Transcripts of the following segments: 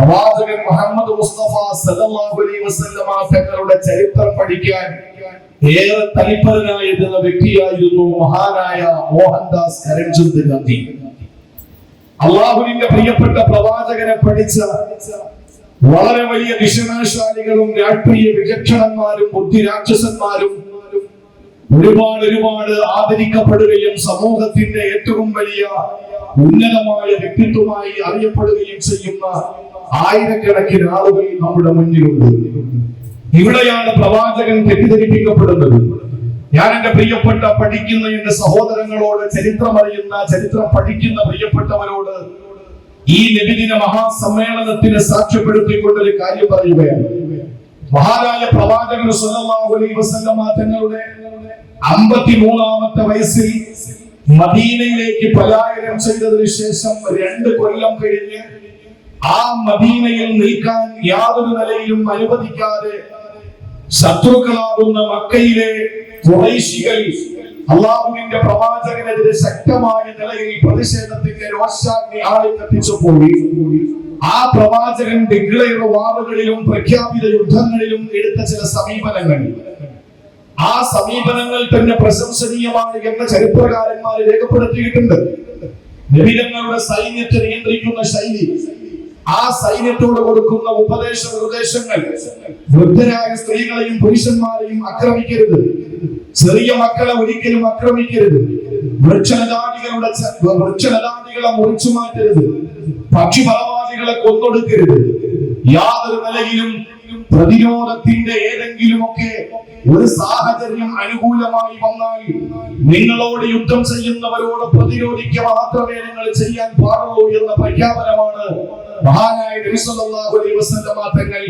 പ്രവാചകൻ മുഹമ്മദ് മുസ്തഫ സല്ലല്ലാഹു അലൈഹി വസല്ലമ തങ്ങളുടെ ചരിത്രം പഠിക്കാൻ ഏറെ തൽപരനായിരുന്ന വ്യക്തിയായിരുന്നു മഹാനായ മോഹൻദാസ് കരംചന്ദ് ഗാന്ധി. അള്ളാഹുവിന്റെ പ്രിയപ്പെട്ട പ്രവാചകനെ പഠിച്ച വളരെ വലിയ വിഷമശാലികളും രാഷ്ട്രീയ വിചക്ഷണന്മാരും ബുദ്ധിരാക്ഷസന്മാരും ഒരുപാട് ആദരിക്കപ്പെടുകയും സമൂഹത്തിന്റെ ഏറ്റവും വലിയ ഉന്നതമായ വ്യക്തിത്വമായി അറിയപ്പെടുകയും ചെയ്യുന്ന ആയിരക്കണക്കിന് ആളുകൾ നമ്മുടെ മുന്നിലുണ്ട്. ഇവിടെയാണ് പ്രവാചകൻ തെറ്റിദ്ധരിപ്പിക്കപ്പെടുന്നത്. ഞാൻ എന്റെ പ്രിയപ്പെട്ട പഠിക്കുന്ന എന്റെ സഹോദരങ്ങളോട്, ചരിത്രം അറിയുന്ന, ചരിത്രം പഠിക്കുന്ന പ്രിയപ്പെട്ടവരോട് ഈ നബിദിന മഹാസമ്മേളനത്തിന് സാക്ഷ്യപ്പെടുത്തിക്കൊണ്ടൊരു കാര്യം പറയുകയാണ്. മഹാനായ പ്രവാചകൻ സല്ലല്ലാഹു അലൈഹി വസല്ലമ തങ്ങളുടെ 53ാമത്തെ വയസ്സിൽ മദീനയിലേക്ക് പലായനം ചെയ്തതിനു ശേഷം 2 കൊല്ലം കഴിഞ്ഞ് ആ മദീനയിൽ നിൽക്കാൻ യാതൊരു നിലയിലും അനുവദിക്കാതെ ശത്രുക്കളാകുന്ന മക്കയിലെ ഖുറൈശികൾ അള്ളാഹുവിന്റെ പ്രവാചകനെതിരെ ശക്തമായ നിലയിൽ പ്രതിഷേധത്തിന്റെ രോഷാഗ്നി ആളിക്കത്തിച്ചപ്പോൾ ആ പ്രവാചകൻ ഡിക്ലെയർ വാറുകളിലും പ്രഖ്യാപിത യുദ്ധങ്ങളിലും എടുത്ത ചില സമീപനങ്ങൾ, ആ സമീപനങ്ങൾ തന്നെ പ്രശംസനീയമാണ് എന്ന് ചരിത്രകാരന്മാർ രേഖപ്പെടുത്തിയിട്ടുണ്ട്. നബിതങ്ങളുടെ സൈന്യത്തെ നിയന്ത്രിക്കുന്ന ശൈലി, ആ സൈന്യത്തോട് കൊടുക്കുന്ന നിർദ്ദേശങ്ങൾ, വൃദ്ധരായ സ്ത്രീകളെയും പുരുഷന്മാരെയും ആക്രമിക്കരുത്, ചെറിയ മക്കളെ ഒരിക്കലും ആക്രമിക്കരുത്, വൃക്ഷലതാദികളെ മുറിച്ചു മാറ്റരുത്, പക്ഷിപറവാദികളെ കൊന്നൊടുക്കരുത്, യാതൊരു നിലയിലും പ്രതിരോധത്തിന്റെ ഏതെങ്കിലുമൊക്കെ ഒരു സാഹചര്യം അനുകൂലമായി വന്നാൽ നിങ്ങളോട് യുദ്ധം ചെയ്യുന്നവരോട് പ്രതിരോധിക്കുക മാത്രമേ നിങ്ങൾ ചെയ്യാൻ പാടുള്ളൂ എന്ന പ്രഖ്യാപനമാണ് മഹാനായ നബി സല്ലല്ലാഹു അലൈഹി വസല്ലമ തങ്ങൾ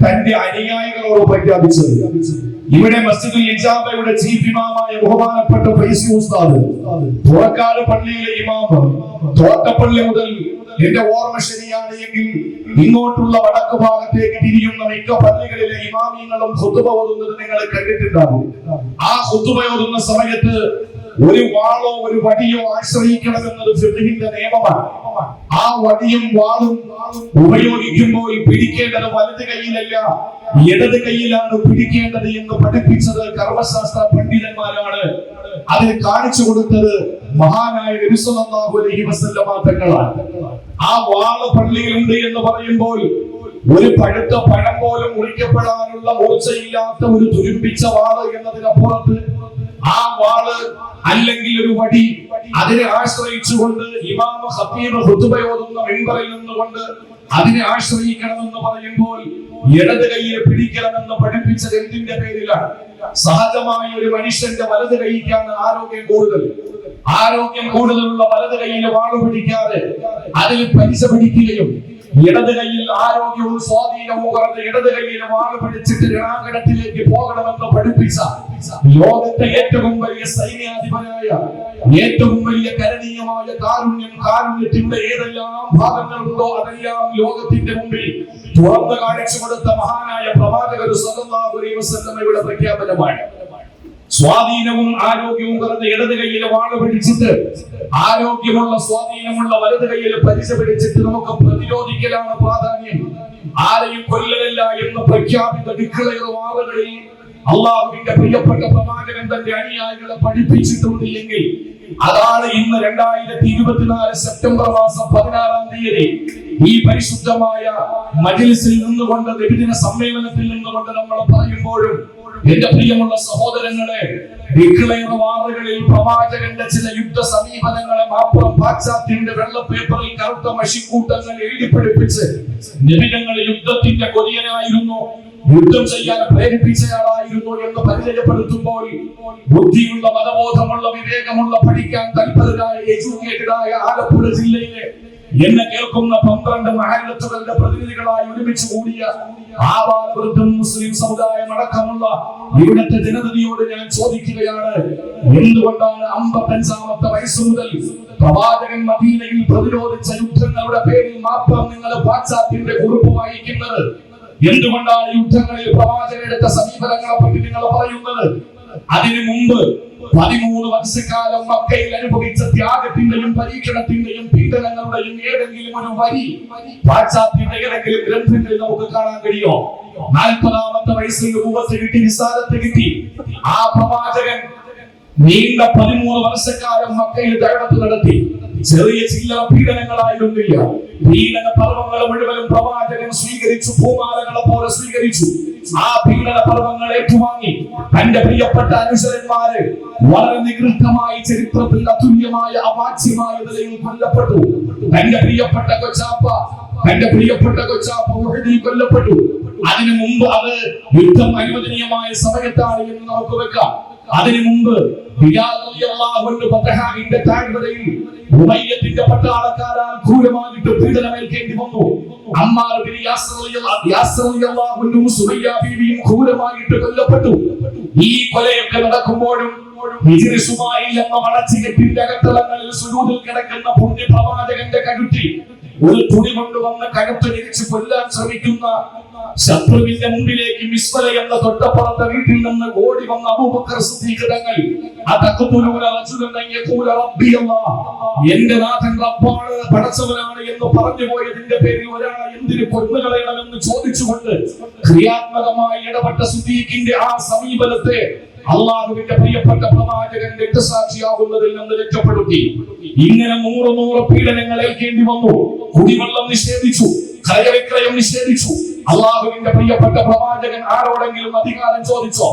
തന്റെ അനുയായികളോട് പ്രഖ്യാപിച്ചത്. ഇവിടെ മസ്ജിദുൽ ഇജാബയുടെ ചീഫ് ഇമാമായ ബഹുമാനപ്പെട്ട ഫൈസി ഉസ്താദ്, തുറക്കാട് പള്ളിയിലെ ഇമാം, തോട്ടപ്പള്ളി മുതൽ എന്റെ ഓർമ്മ ശരിയാണ് എങ്കിൽ ഇങ്ങോട്ടുള്ള വടക്ക് ഭാഗത്തേക്ക് തിരിയുന്ന മിക്ക പള്ളികളിലെ ഇമാമിയങ്ങളും ഖുതുബ ഓതുന്നത് നിങ്ങൾ കണ്ടിട്ടുണ്ടാകും. ആ ഖുതുബ ഓതുന്ന സമയത്ത് ഒരു വാളോ ഒരു വടിയോ ആശ്രയിക്കണമെന്നത് ഫിഖ്ഹിന്റെ നിയമമാണ്. ആ വടിയും വാളും ഉപയോഗിക്കുമ്പോൾ പിടിക്കേണ്ടത് വലത് കൈയിലല്ല, ഇടത് കൈയിലാണ് പിടിക്കേണ്ടത് എന്ന് പഠിപ്പിച്ചത് കർമ്മശാസ്ത്ര പണ്ഡിതന്മാരാണ്. അതിന് കാണിച്ചു കൊടുത്തത് മഹാനായ നബി സല്ലല്ലാഹു അലൈഹി വസല്ലമ തങ്ങളാണ്. ആ വാള് പള്ളിയിലുണ്ട് എന്ന് പറയുമ്പോൾ ഒരു പഴുത്ത പഴം പോലും മുറിക്കപ്പെടാനുള്ള മൂർച്ചയില്ലാത്ത ഒരു തുരുമ്പിച്ച വാള് എന്നതിനപ്പുറത്ത് ആ വാള് അല്ലെങ്കിൽ ഒരു വടി, അതിനെ ആശ്രയിച്ചുകൊണ്ട് ഇമാം ഖതീബ് ഖുതുബ ഓതുന്ന മിമ്പറിൽ നിന്നുകൊണ്ട് അതിനെ ആശ്രയിക്കണമെന്ന് പറയുമ്പോൾ ഇടത് കൈയിൽ പിടിക്കണമെന്ന് പഠിപ്പിച്ചത് എന്തിന്റെ പേരിലാണ്? സഹജമായ ഒരു മനുഷ്യന്റെ വലത് കൈക്കാണ് ആരോഗ്യം കൂടുതൽ. ആരോഗ്യം കൂടുതലുള്ള വലത് കൈയിൽ വാള് പിടിക്കാതെ അതിൽ പലിശ പിടിക്കുകയും ഇടത് കൈയിൽ ആരോഗ്യവും സ്വാധീനവും കുറഞ്ഞ ഇടത് കൈയിൽ വാള് പിടിച്ചിട്ട് രണാങ്കണത്തിലേക്ക് പോകണമെന്ന് പഠിപ്പിച്ച ലോകത്തെ ഏറ്റവും വലിയ സൈന്യാധിപനായ, ഏറ്റവും വലിയ കരണീയമായ കാരുണ്യത്തിന്റെ ഏതെല്ലാം ഭാഗങ്ങളുണ്ടോ അതെല്ലാം ലോകത്തിന്റെ മുമ്പിൽ തുറന്നു കാണിച്ചു കൊടുത്ത മഹാനായ പ്രവാചകർ സല്ലല്ലാഹു അലൈഹി വസല്ലമയുടെ പ്രഖ്യാപനമാണ്. സ്വാധീനവും ആരോഗ്യവും കുറഞ്ഞ ഇടത് കൈയിൽ വാള് പിടിച്ചിട്ട് ആരോഗ്യമുള്ള സ്വാധീനമുള്ള വലത് കൈയിൽ പരിച പിടിച്ചിട്ട് നമുക്ക് പ്രതിരോധിക്കലാണ് പ്രാധാന്യം, ആരെയും കൊല്ലലല്ല എന്ന് പ്രഖ്യാപിത ഡിക്ലെയർ വാറുകളിൽ അള്ളാഹുവിന്റെ പ്രിയപ്പെട്ട പ്രവാചകൻ തന്റെ അനുയായികളെ പഠിപ്പിച്ചിട്ടുണ്ട് എങ്കിൽ അതാണ് ഇന്ന് 2024 സെപ്റ്റംബർ മാസം 16-ാം തീയതി ഈ പരിശുദ്ധമായ മജ്‌ലിസിൽ നിന്നുകൊണ്ട്, നബിദിന സമ്മേളനത്തിൽ നിന്നുകൊണ്ട് നമ്മൾ പറയുമ്പോഴും എന്റെ പ്രിയമുള്ള സഹോദരങ്ങളെ, ഡിക്ലെയർ വാറുകളിൽ പ്രവാചകന്റെ ചില യുദ്ധ സമീപനങ്ങളെ മാത്രം പാശ്ചാത്യന്റെ വെള്ള പേപ്പറിൽ കറുത്ത മഷിക്കൂട്ടങ്ങൾ എഴുതിപ്പിടിപ്പിച്ച് നബിതങ്ങൾ യുദ്ധത്തിന്റെ കൊതിയനായിരുന്നു, യുദ്ധം ചെയ്യാൻ പ്രേരിപ്പിച്ചയാളായിരുന്നു എന്ന് പരിചയപ്പെടുത്തുമ്പോൾ ബുദ്ധിയുള്ള, മതബോധമുള്ള, വിവേകമുള്ള, പഠിക്കാൻ തൽപരരായ, എഡ്യൂക്കേറ്റഡായ ആലപ്പുഴ ജില്ലയിലെ എന്നെ കേൾക്കുന്ന 12 മഹല്ലത്തുകളുടെ പ്രതിനിധികളായി ഒരുമിച്ച് കൂടിയ ആബാലവൃദ്ധം മുസ്ലിം സമുദായം അടക്കമുള്ള ഇവിടുത്തെ ജനതയോട് ഞാൻ ചോദിക്കുകയാണ്, എന്തുകൊണ്ടാണ് 55ാമത്തെ വയസ്സ് മുതൽ പ്രവാചകൻ മദീനയിൽ പ്രതിരോധിച്ച യുദ്ധങ്ങളുടെ പേരിൽ മാത്രം നിങ്ങൾ പാശ്ചാത്യന്റെ കുറിപ്പ് വായിക്കുന്നത്? എന്തുകൊണ്ടാണ് യുദ്ധങ്ങളിൽ പ്രവാചകൻ എടുത്ത സമീപനങ്ങളെ പറ്റി നിങ്ങൾ പറയുന്നത്? അതിനു മുമ്പ് 13 വർഷക്കാലം മക്കയിൽ അനുഭവിച്ച ത്യാഗത്തിന്റെയും പരീക്ഷണത്തിന്റെയും പീഡനങ്ങളുടെയും ഏതെങ്കിലും ഒരു വരി പാശ്ചാത്യന്റെ ഏതെങ്കിലും ഗ്രന്ഥങ്ങളിൽ നമുക്ക് കാണാൻ കഴിയോ? 40ാമത്തെ വയസ്സിൽ രൂപത്ത് കിട്ടി, നിസാരത്ത് കിട്ടി. ആ പ്രവാചകൻ നീണ്ട 13 വർഷക്കാലം മക്കയിൽ ദഅവത്ത് നടത്തി. ചെറിയ ചില്ലറ പീഡനങ്ങളായിരുന്നില്ല. പീഡന പർവ്വങ്ങൾ മുഴുവനും പ്രവാചകൻ സ്വീകരിച്ചു, പൂമാലകളെ പോലെ സ്വീകരിച്ചു. ആ പീഡന പർവ്വങ്ങൾ ഏറ്റുവാങ്ങി തന്റെ പ്രിയപ്പെട്ട അനുചരന്മാര് വളരെ നികൃഷ്ടമായി ചരിത്രത്തിൽ അതുല്യമായ അവാച്യമായ നിലയിൽ കൊല്ലപ്പെട്ടു. തന്റെ പ്രിയപ്പെട്ട കൊച്ചാപ്പ ഉഹദിൽ കൊല്ലപ്പെട്ടു. അതിനു മുമ്പ് അത് യുദ്ധം അനുവദനീയമായ സമയത്താണ് എന്ന് നമുക്ക് വെക്കാം. അതിനു മുമ്പ് താഴ്വരയിൽ ഉമയ്യത്തിന്റെ പട്ടാളക്കാരാൽ ക്രൂരമായിട്ട് പീഡനമേൽക്കേണ്ടി വന്നു. അമ്മാർ ബിൻ യാസർ സുമയ്യ ബീവിയും ക്രൂരമായിട്ട് കൊല്ലപ്പെട്ടു. ഈ കൊലയൊക്കെ നടക്കുമ്പോഴും ഇസ്മാഈൽ എന്ന വളച്ചുകെട്ടിന്റെ അകത്തളങ്ങളിൽ സുജൂദിൽ കിടക്കുന്ന പുണ്യ പ്രവാചകന്റെ കഴുത്തിൽ ഒരു തുണി കൊണ്ടുവന്ന് കഴുത്ത് തിരിച്ച് കൊല്ലാൻ ശ്രമിക്കുന്ന ശത്രുവിന്റെ മുമ്പിലേക്ക് മിസ്വല എന്ന തൊട്ടപ്പുറത്തെ വീട്ടിൽ നിന്ന് ഓടി വന്ന അബൂബക്കർ സിദ്ദീഖ് തങ്ങൾ എന്റെ നാഥൻ റബ്ബാണ്, പടച്ചവനാണ് എന്ന് പറഞ്ഞു പോയതിന്റെ പേരിൽ ഒരാളെ എന്തിന് കൊന്നുകളയണമെന്ന് ചോദിച്ചുകൊണ്ട് ക്രിയാത്മകമായി ഇടപെട്ട സിദ്ദീഖിന്റെ ആ സമീപനത്തെ അള്ളാഹുവിന്റെ പ്രിയപ്പെട്ട പ്രവാചകൻ രക്തസാക്ഷിയാകുന്നതിൽ നിന്ന് രക്ഷപ്പെടുത്തി. ഇങ്ങനെ 100 പീഡനങ്ങൾ ഏൽക്കേണ്ടി വന്നു. കുടിവെള്ളം നിഷേധിച്ചു, ക്രയവിക്രയം നിഷേധിച്ചു. അള്ളാഹുവിന്റെ പ്രിയപ്പെട്ട പ്രവാചകൻ ആരോടെങ്കിലും അധികാരം ചോദിച്ചോ?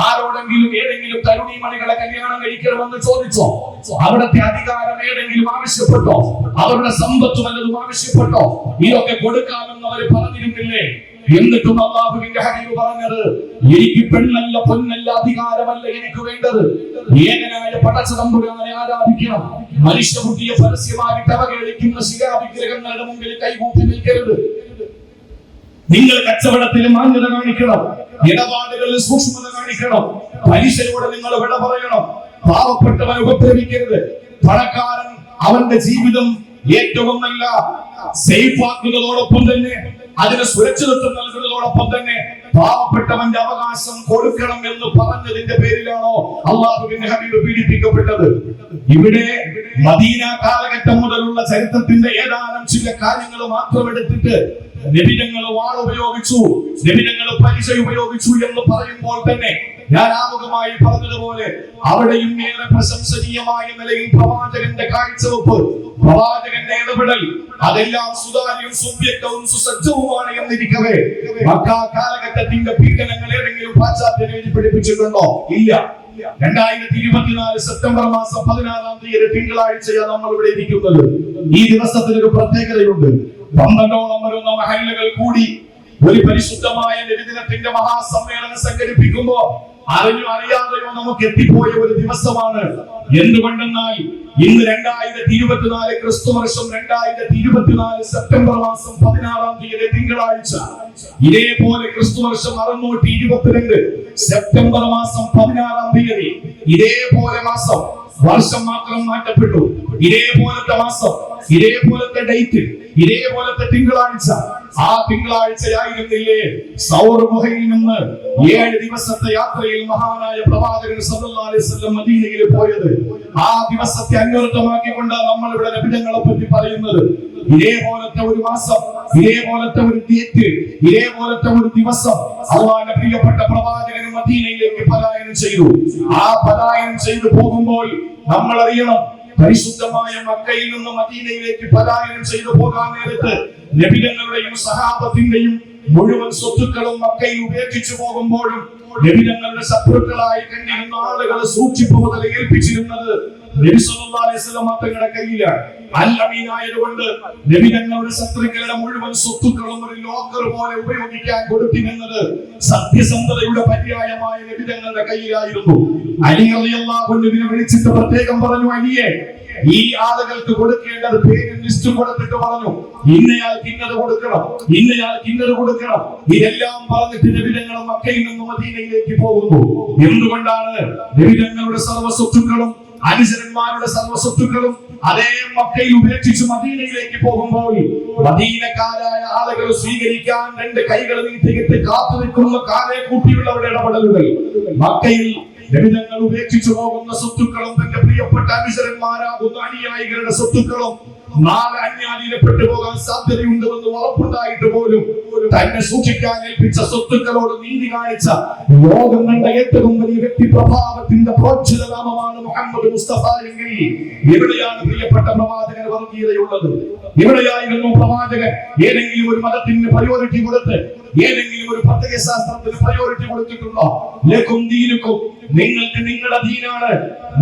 ആരോടെങ്കിലും ഏതെങ്കിലും തരുണീമണികളെ കല്യാണം കഴിക്കണമെന്ന് ചോദിച്ചോ? അവിടുത്തെ അധികാരം ഏതെങ്കിലും ആവശ്യപ്പെട്ടോ? അവരുടെ സമ്പത്ത് വല്ലതും ആവശ്യപ്പെട്ടോ? ഇതൊക്കെ കൊടുക്കാമെന്ന് അവർ പറഞ്ഞിരുന്നില്ലേ? എന്നിട്ടും അല്ലാഹുവിന്റെ ഹബീബ് പറഞ്ഞത്, എനിക്ക് പെണ്ണല്ല പൊന്നല്ല അധികാരമല്ല എനിക്ക് വേണ്ടത്, ഏകനായ പടച്ചതമ്പുരാനെ ആരാധിക്കണം. മനുഷ്യബുദ്ധിയെ പരസ്യമായി അവഹേളിക്കുന്ന ശിലാവിഗ്രഹങ്ങളുടെ മുമ്പിൽ കൈകൂപ്പി നിൽക്കരുത്. നിങ്ങൾ കച്ചവടത്തിൽ മാന്യത കാണിക്കണം, ഇടപാടുകളിൽ സൂക്ഷ്മത കാണിക്കണം, പലിശയോടെ നിങ്ങൾ വിട പറയണം, പാവപ്പെട്ടവനെ ഉപദ്രവിക്കരുത്. പണക്കാരൻ അവന്റെ ജീവിതം ഏറ്റവും നല്ല സേഫ് ആക്കുന്നതോടൊപ്പം തന്നെ അതിന് സുരക്ഷിതത്വം നൽകുന്നതോടൊപ്പം തന്നെ പാവപ്പെട്ടവന്റെ അവകാശം കൊടുക്കണം എന്ന് പറഞ്ഞതിന്റെ പേരിലാണോ അള്ളാഹുവിന്റെ ഹബീബ് പീഡിപ്പിക്കപ്പെട്ടത്? ഇവിടെ മദീന കാലഘട്ടം മുതലുള്ള ചരിത്രത്തിന്റെ ഏതാനും ചില കാര്യങ്ങൾ മാത്രം എടുത്തിട്ട് നബിതങ്ങൾ വാൾ ഉപയോഗിച്ചു, നബിതങ്ങൾ പലിശ ഉപയോഗിച്ചു എന്ന് പറയുമ്പോൾ തന്നെ ഞാൻ ആമുഖമായി പറഞ്ഞതുപോലെ അവിടെയും ഏറെ പ്രശംസനീയമായ നിലയിൽ പ്രവാചകന്റെ കാഴ്ചവെപ്പ്, പ്രവാചകന്റെ ഇടപെടൽ അതെല്ലാം സുതാര്യവും സുവ്യക്തവും സുസജ്ജവുമാണ് എന്നിരിക്കവേ മക്ക കാലഘട്ടത്തിന്റെ പീഡനങ്ങൾ ഏതെങ്കിലും പാശ്ചാത്യനെ എഴുതി പഠിപ്പിച്ചിട്ടുണ്ടോ? ഇല്ല. 2024 സെപ്റ്റംബർ മാസം 16-ാം തീയതി തിങ്കളാഴ്ചയാണ് നമ്മൾ ഇവിടെ ഇരിക്കുന്നത്. ഈ ദിവസത്തിന് ഒരു പ്രത്യേകതയുണ്ട്. 12ഓളം വരുന്ന മഹല്ലുകൾ കൂടി ഒരു പരിശുദ്ധമായ നബിദിനത്തിന്റെ മഹാസമ്മേളനം സംഘടിപ്പിക്കുമ്പോൾ അറിഞ്ഞോ അറിയാതെയോ നമുക്ക് എത്തിപ്പോയ ഒരു ദിവസമാണ്. എന്തുകൊണ്ടെന്നാൽ ഇന്ന് 2024 ക്രിസ്തുവർഷം 2024 സെപ്റ്റംബർ മാസം 16-ാം തീയതി തിങ്കളാഴ്ച, ഇതേപോലെ ക്രിസ്തുവർഷം 622 സെപ്റ്റംബർ മാസം 16-ാം തീയതി ഇതേപോലെ മാസം, വർഷം മാത്രം മാറ്റപ്പെട്ടു, ഇതേപോലത്തെ മാസം, ഇതേപോലത്തെ ഡേറ്റ്, ഇതേപോലത്തെ തിങ്കളാഴ്ച. ആ തിങ്കളാഴ്ചയായിരുന്നില്ലേ സൗർ ഗുഹയിൽ നിന്ന് 7 ദിവസത്തെ യാത്രയിൽ മഹാനായ പ്രവാചകൻ സല്ലല്ലാഹു അലൈഹി വസല്ലം മദീനയിൽ പോയത്? ആ ദിവസത്തെ അന്വർത്ഥമാക്കിക്കൊണ്ട് നമ്മൾ ഇവിടെ നബിതങ്ങളെ പറ്റി പറയുന്നത്. ഇതേപോലത്തെ ഒരു മാസം, ഇതേപോലത്തെ ഒരു ഡേറ്റ്, ഇതേപോലത്തെ ഒരു ദിവസം അല്ലാഹുവിന്റെ പ്രിയപ്പെട്ട പ്രവാചകൻ മദീനയിലേക്ക് പലായനം ചെയ്തു. ആ പലായനം ചെയ്തു പോകുമ്പോൾ നമ്മൾ അറിയണം, പരിശുദ്ധമായ മക്കയിൽ നിന്ന് മദീനയിലേക്ക് പലായനം ചെയ്തു പോകാൻ നേരത്ത് നബിതങ്ങളുടെയും സഹാബത്തിന്റെയും മുഴുവൻ സ്വത്തുക്കളും മക്കയിൽ ഉപേക്ഷിച്ചു പോകുമ്പോഴും നബിതങ്ങളുടെ ശത്രുക്കളായി കണ്ടിരുന്ന ആളുകളെ സൂക്ഷിപ്പ് മുതൽ ഏൽപ്പിച്ചിരുന്നത് നബി സല്ലല്ലാഹു അലൈഹി വസല്ലം തങ്ങളുടെ കയ്യിലാണ്. അൽ-അമീനായതുകൊണ്ട് നബിതങ്ങളുടെ ശത്രുക്കളുടെ മുഴുവൻ സ്വത്തുക്കളും ഒരു ലോക്കർ പോലെ ഉപയോഗിക്കാൻ കൊടുത്തിരുന്നത് സത്യസന്ധതയുടെ പര്യായമായ നബിതങ്ങളുടെ കയ്യിലായിരുന്നു. അലി റളിയല്ലാഹു അൻഹുവിനെ വിളിച്ചിട്ട് പ്രത്യേകം പറഞ്ഞു, അലിയെ, ഈ ആളുകൾക്ക് കൊടുക്കേണ്ടത് പേരും ലിസ്റ്റും കൊടുത്തിട്ട് പറഞ്ഞു, ഇന്നയാൾക്ക് ഇന്നത് കൊടുക്കണം, ഇന്നയാൾക്ക് ഇന്നത് കൊടുക്കണം. ഇതെല്ലാം പറഞ്ഞിട്ട് നബിതങ്ങൾ മക്കയിൽ നിന്ന് മദീനയിലേക്ക് പോകുന്നു. എന്തുകൊണ്ടാണ്? നബിതങ്ങളുടെ സർവ്വസ്വത്തുക്കളും അനുചരന്മാരുടെ സർവ്വസ്വത്തുക്കളും അതേ മക്കയിൽ ഉപേക്ഷിച്ച് മദീനയിലേക്ക് പോകുമ്പോൾ മദീനക്കാരായ ആളുകൾ സ്വീകരിക്കാൻ 2 കൈകൾ നീട്ടിയിട്ട് കാത്തു നിൽക്കുന്ന കാലെ കൂട്ടിയുള്ളവരുടെ ഇടപെടലുകൾ. മക്കയിൽ നബിതങ്ങൾ ഉപേക്ഷിച്ചു പോകുന്ന സ്വത്തുക്കളും തന്റെ പ്രിയപ്പെട്ട അനുചരന്മാരാകുന്ന അനുയായികളുടെ സ്വത്തുക്കളും നാളെ അന്യാധീനപ്പെട്ടു പോകാൻ സാധ്യതയുണ്ടെന്ന് ഉറപ്പുണ്ടായിട്ട് പോലും തന്നെ സൂക്ഷിക്കാൻ ഏൽപ്പിച്ച സ്വത്തുക്കളോട് നീതി കാണിച്ച ലോകം കണ്ട ഏറ്റവും വലിയ വ്യക്തി പ്രഭാവത്തിന്റെ പ്രോജ്വലനാമമാണ് മുഹമ്മദ് മുസ്തഫ എങ്കിൽ എവിടെയാണ് പ്രിയപ്പെട്ട പ്രവാചകൻ വർഗീയതയുള്ളത്? എവിടെയായിരുന്നു പ്രവാചകൻ ഏതെങ്കിലും ഒരു മതത്തിന് പ്രയോറിറ്റി കൊടുത്ത് ഏതെങ്കിലും ഒരു പ്രത്യയശാസ്ത്രത്തിന് പ്രയോറിറ്റി കൊടുത്തിട്ടുണ്ടോ? ലക്കും ദീനുക്കും, നിങ്ങൾക്ക് നിങ്ങളുടെ ദീനാണ്,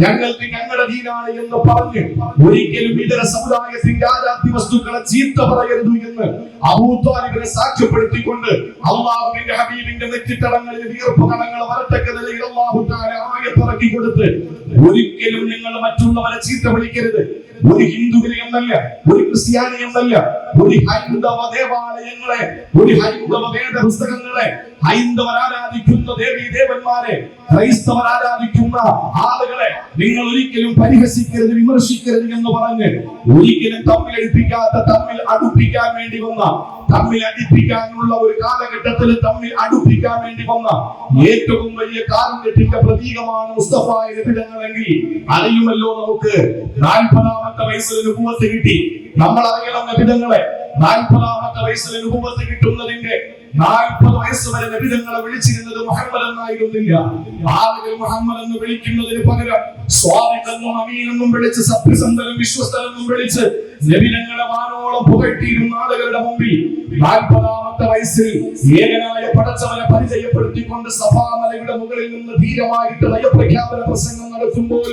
ഞങ്ങൾക്ക് ഞങ്ങളുടെ ദീനാണ് എന്ന് പറഞ്ഞ് ഒരിക്കലും ഇതര സമുദായത്തിന്റെ ആരാധ്യ വസ്തുക്കളെ ചീത്ത പറയരുത് എന്ന് അബൂ ത്വാലിബിനെ സാക്ഷ്യപ്പെടുത്തിക്കൊണ്ട് അല്ലാഹുവിന്റെ ഹബീബിന്റെ നെറ്റിത്തടങ്ങളിൽ വിയർപ്പ് കണങ്ങൾ വരത്തക്ക നിലയിൽ അല്ലാഹു തആല ആയത്തിറക്കി കൊടുത്ത് ഒരിക്കലും നിങ്ങൾ മറ്റുള്ളവരെ ചീത്ത വിളിക്കരുത്. ഒരു ഹിന്ദുവിനെ എന്നല്ല, ഒരു ക്രിസ്ത്യാനി എന്നല്ല, ഒരു ഹൈന്ദവ ദേവാലയങ്ങളെ, ഒരു ഹൈന്ദവ വേദ പുസ്തകങ്ങളെ, ഹൈന്ദവർ ആരാധിക്കുന്ന ദേവീ ദേവന്മാരെ, ക്രൈസ്തവർ ആരാധിക്കുന്ന ആളുകളെ നിങ്ങൾ ഒരിക്കലും പരിഹസിക്കരുത്, വിമർശിക്കരുത് എന്ന് പറഞ്ഞ് ഒരിക്കലും തമ്മിൽ അടുപ്പിക്കാൻ വേണ്ടി വന്ന, തമ്മിൽ അടിപ്പിക്കാനുള്ള ഒരു കാലഘട്ടത്തിൽ തമ്മിൽ അടുപ്പിക്കാൻ വേണ്ടി വന്ന ഏറ്റവും വലിയ കാരുണ്യത്തിന്റെ പ്രതീകമാണ് മുസ്തഫായ നബിതങ്ങളെങ്കിൽ അറിയുമല്ലോ നമുക്ക്. 40ാമത്തെ വയസ്സിൽ നുബുവത്ത് കിട്ടി. നമ്മൾ അറിയണം നബിതങ്ങളെ. 40ാമത്തെ വയസ്സിൽ നുബുവത്ത് കിട്ടുന്നതിന്റെ 40 വയസ്സ് വരെ നബിതങ്ങളെ വിളിച്ചിരുന്നത് മുഹമ്മദ് എന്നായിരുന്നില്ല. ആളുകൾ മുഹമ്മദ് എന്ന് വിളിക്കുന്നതിന് പകരം സ്വാദിഖെന്നും അമീനെന്നും വിളിച്ച്, സത്യസന്ധനും വിശ്വസ്തനെന്നും വിളിച്ച് നബിതങ്ങളെ വാനോളം പുകഴ്ത്തിയിരുന്ന ആളുകളുടെ മുമ്പിൽ 40ാമത്തെ വയസ്സിൽ ഏകനായ പടച്ചവനെ പരിചയപ്പെടുത്തിക്കൊണ്ട് സഭാമലയുടെ മുകളിൽ നിന്ന് ധീരമായിട്ട് നയപ്രഖ്യാപന പ്രസംഗം നടത്തുമ്പോൾ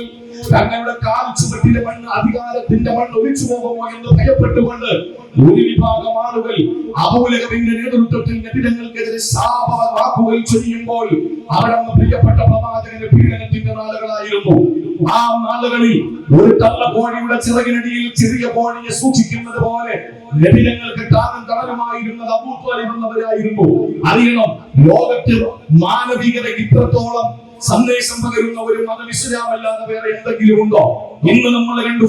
തങ്ങളുടെ കാൽച്ചുവട്ടിലെ മണ്ണ്, അധികാരത്തിന്റെ മണ്ണ് ഒലിച്ചു പോകുമോ എന്ന് ഭയപ്പെട്ടുകൊണ്ട് ഒരു വിഭാഗം ആളുകൾ അബൂലഹബിന്റെ നേതൃത്വത്തിൽ നബിതങ്ങൾക്കെതിരെ ശാപ വാക്കുകൾ ചൊരിയുമ്പോൾ അവിടെ പ്രിയപ്പെട്ട പ്രവാചകന്റെ പീഡനത്തിന്റെ നാളുകളായിരുന്നു. ആ നാളുകളിൽ ഒരു തള്ളക്കോഴിയുടെ ചിറകിനടിയിൽ ചെറിയ കോഴിയെ സൂക്ഷിക്കുന്നത് പോലെ നബിതങ്ങൾക്ക് താനും തണലുമായിരുന്നത് അബൂ ത്വാലിബ് എന്നവരായിരുന്നു. അറിയണം, ലോകത്ത് മാനവികതയ്ക്ക് ഇത്രത്തോളം സന്ദേശം പകരുന്ന ഒരു മതം ഇസ്ലാമല്ലാതെ വേറെ എന്തെങ്കിലും ഉണ്ടോ? ഇന്ന് നമ്മൾ കണ്ടു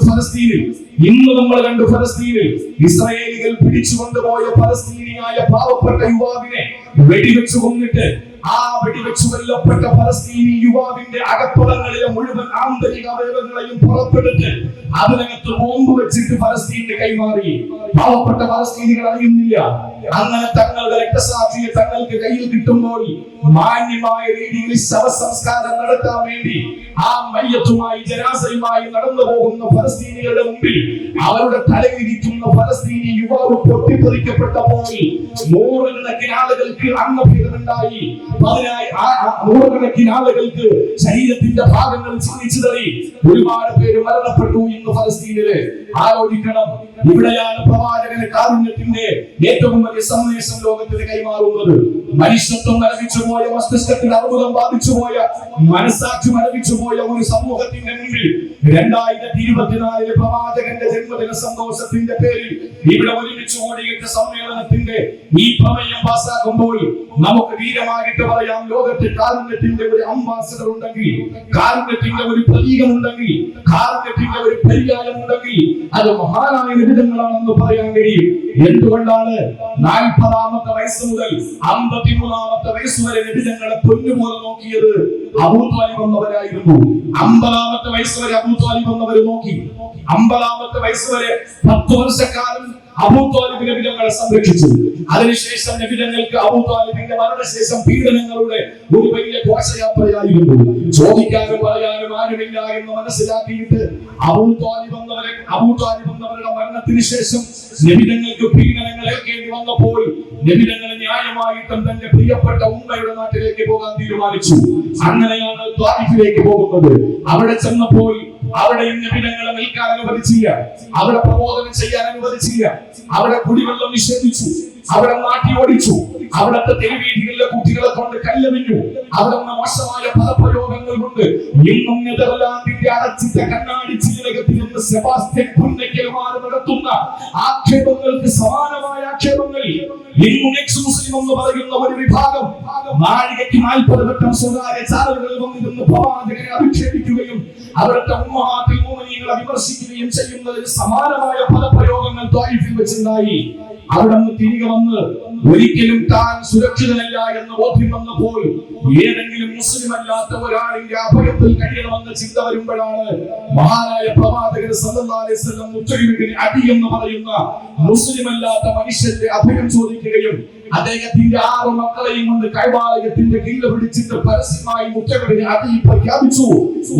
ഫലസ്തീനിൽ ഇസ്രായേലികൾ പിടിച്ചുകൊണ്ടുപോയ ഫലസ്തീനിയായ പാവപ്പെട്ട യുവാവിനെ വെടിവെച്ചു കൊന്നിട്ട് ആ വെടിവെച്ചു കൊല്ലപ്പെട്ട ഫലസ്തീനി യുവാവിന്റെ അകത്തളങ്ങളിലെ മുഴുവൻ ആന്തരിക അവയവങ്ങളെയും പുറത്തെടുത്ത് അതിനകത്ത് ബോംബ് വെച്ചിട്ട് ഫലസ്തീന് കൈമാറി. പാവപ്പെട്ട ഫലസ്തീനികൾ അറിയുന്നില്ല. അങ്ങനെ തങ്ങളുടെ രക്തസാക്ഷിയെ തങ്ങൾക്ക് കയ്യിൽ കിട്ടുമ്പോൾ മാന്യമായ രീതിയിൽ ശവസംസ്കാരം നടത്താൻ വേണ്ടി ആ മയ്യത്തുമായി ജനാസയുമായി നടന്നു പോകുന്ന ഫലസ്തീനികളുടെ മുമ്പിൽ അവരുടെ തലയിരിക്കുന്ന ഫലസ്തീനി യുവാവ് പൊട്ടിത്തെറിക്കപ്പെട്ടപ്പോൾ നൂറുകണക്കിന് ആളുകൾക്ക് അംഗഭേദമുണ്ടായി. നൂറുകണക്കിന് ആളുകൾക്ക് ശരീരത്തിന്റെ ഭാഗങ്ങൾ ചിന്തിച്ചതറി. ഒരുപാട് പേര് മരണപ്പെട്ടു ഇന്ന് ഫലസ്തീനില്. ആലോചിക്കണം, ഇവിടെയാണ് പ്രവാചകന് കാരുണ്യത്തിന്റെ ഏറ്റവും വലിയ സന്ദേശം ലോകത്തിന് കൈമാറുന്നത്. മനുഷ്യത്വം മരവിച്ചു പോയ, മസ്തിഷ്കത്തിൽ അർബുദം ബാധിച്ചു പോയ, മനസ്സാക്ഷി മരവിച്ചു പോയ ഒരു സമൂഹത്തിന്റെ മുമ്പിൽ 2024 പ്രവാചകന്റെ ജന്മദിന സന്തോഷത്തിന്റെ പേരിൽ ഇവിടെ ഒരുമിച്ച് കൂടിയിട്ട് സമ്മേളനത്തിന്റെ ഈ പ്രമേയം പാസ്സാക്കുമ്പോൾ നമുക്ക് ധീരമായിട്ട് പറയാം, ലോകത്ത് കാരുണ്യത്തിന്റെ ഒരു അംബാസഡർ ഉണ്ടെങ്കിൽ, കാരുണ്യത്തിന്റെ ഒരു പ്രതീകമുണ്ടെങ്കിൽ, കാരുണ്യത്തിന്റെ ഒരു പര്യായമുണ്ടെങ്കിൽ അത് മഹാനായ നബിതങ്ങളാണെന്ന് പറയാൻ കഴിയും. എന്തുകൊണ്ടാണ് 40ാമത്തെ വയസ്സ് മുതൽ 53ാമത്തെ വയസ്സ് വരെ നബിതങ്ങളെ പൊന്നുപോലെ നോക്കിയത്? അബൂ ത്വാലിബ് എന്നവരായിരുന്നു. 50ാമത്തെ വയസ്സ് വരെ അബൂ ത്വാലിബ് എന്നവർ നോക്കി. 50ാമത്തെ വയസ്സ് വരെ 10 വർഷക്കാലം അബൂ ത്വാലിബ് നബിതങ്ങളെ സംരക്ഷിച്ചു. അതിനുശേഷം നബിതങ്ങൾക്ക് അബൂ ത്വാലിബിന്റെ മരണശേഷം പീഡനങ്ങളുടെ ഒരു വലിയ ഘോഷയാത്രയായിരുന്നു. ചോദിക്കാനും പറയാനും ആരുമില്ല എന്ന് മനസ്സിലാക്കിയിട്ട് അബൂ ത്വാലിബ് എന്നവരുടെ മരണത്തിന് ശേഷം നബിതങ്ങൾക്ക് പീഡനങ്ങൾ ഏൽക്കേണ്ടി വന്നപ്പോൾ നബിതങ്ങൾ ന്യായമായിട്ടും തന്റെ പ്രിയപ്പെട്ട ഉമ്മയുടെ നാട്ടിലേക്ക് പോകാൻ തീരുമാനിച്ചു. അങ്ങനെയാണ് ത്വായിഫിലേക്ക് പോകുന്നത്. അവിടെ ചെന്നപ്പോൾ അവിടെയും നബിതങ്ങളെ നിൽക്കാൻ അനുവദിച്ചില്ല, അവിടെ പ്രബോധനം ചെയ്യാൻ അനുവദിച്ചില്ല, അവിടെ കുടിവെള്ളം നിഷേധിച്ചു, അവിടെ നാട്ടി ഓടിച്ചു, അവിടുത്തെ തെരുവീഥികളിലെ കുട്ടികളെ കൊണ്ട് കല്ലെറിഞ്ഞു, അവിടെ മോശമായ പദപ്രയോഗങ്ങൾ കൊണ്ട് ഇന്നും നെതർലാൻഡിന്റെ അടച്ചിട്ട കണ്ണാടി ചീലകത്തിൽ നിന്ന് സെബാസ്റ്റ്യൻ പുന്നക്കൽമാർ നടത്തുന്ന ആക്ഷേപങ്ങൾക്ക് സമാനമായ ആക്ഷേപങ്ങൾ ഇന്നും എക്സ് മുസ്ലിം എന്ന് പറയുന്ന ഒരു വിഭാഗം നാഴികയ്ക്ക് 40 വട്ടം സ്വകാര്യ ചാനലുകളിൽ വന്നിരുന്ന് പ്രവാചകനെ അധിക്ഷേപിക്കുകയും അവിടുത്തെ ഉമ്മഹാത്തുൽ മുഅ്മിനീങ്ങളെ വിമർശിക്കുകയും ചെയ്യുന്നതിന് സമാനമായ പദപ്രയോഗങ്ങൾ ത്വായിഫിൽ വെച്ചുണ്ടായി. അവിടെ നിന്ന് തിരികെ വന്ന് ഒരിക്കലും താൻ സുരക്ഷിതനല്ല എന്ന് ബോധ്യം വന്നപ്പോൾ ഏതെങ്കിലും മുസ്ലിം അല്ലാത്ത ഒരാളിന്റെ അഭയത്തിൽ കഴിയണമെന്ന ചിന്ത വരുമ്പോഴാണ് മഹാനായ പ്രവാചകൻ സല്ലല്ലാഹു അലൈഹി വസല്ലം മുത്തലിബിന് അടി എന്ന് പറയുന്ന മുസ്ലിം അല്ലാത്ത മനുഷ്യന്റെ അഭയം ചോദിക്കുകയും അദ്ദേഹത്തിന്റെ 6 മക്കളെയും കൊണ്ട് കൈവാലയത്തിന്റെ കീഴിൽ പിടിച്ചിട്ട് പരസ്യമായി മുത്തലിബിന് അടി പ്രഖ്യാപിച്ചു.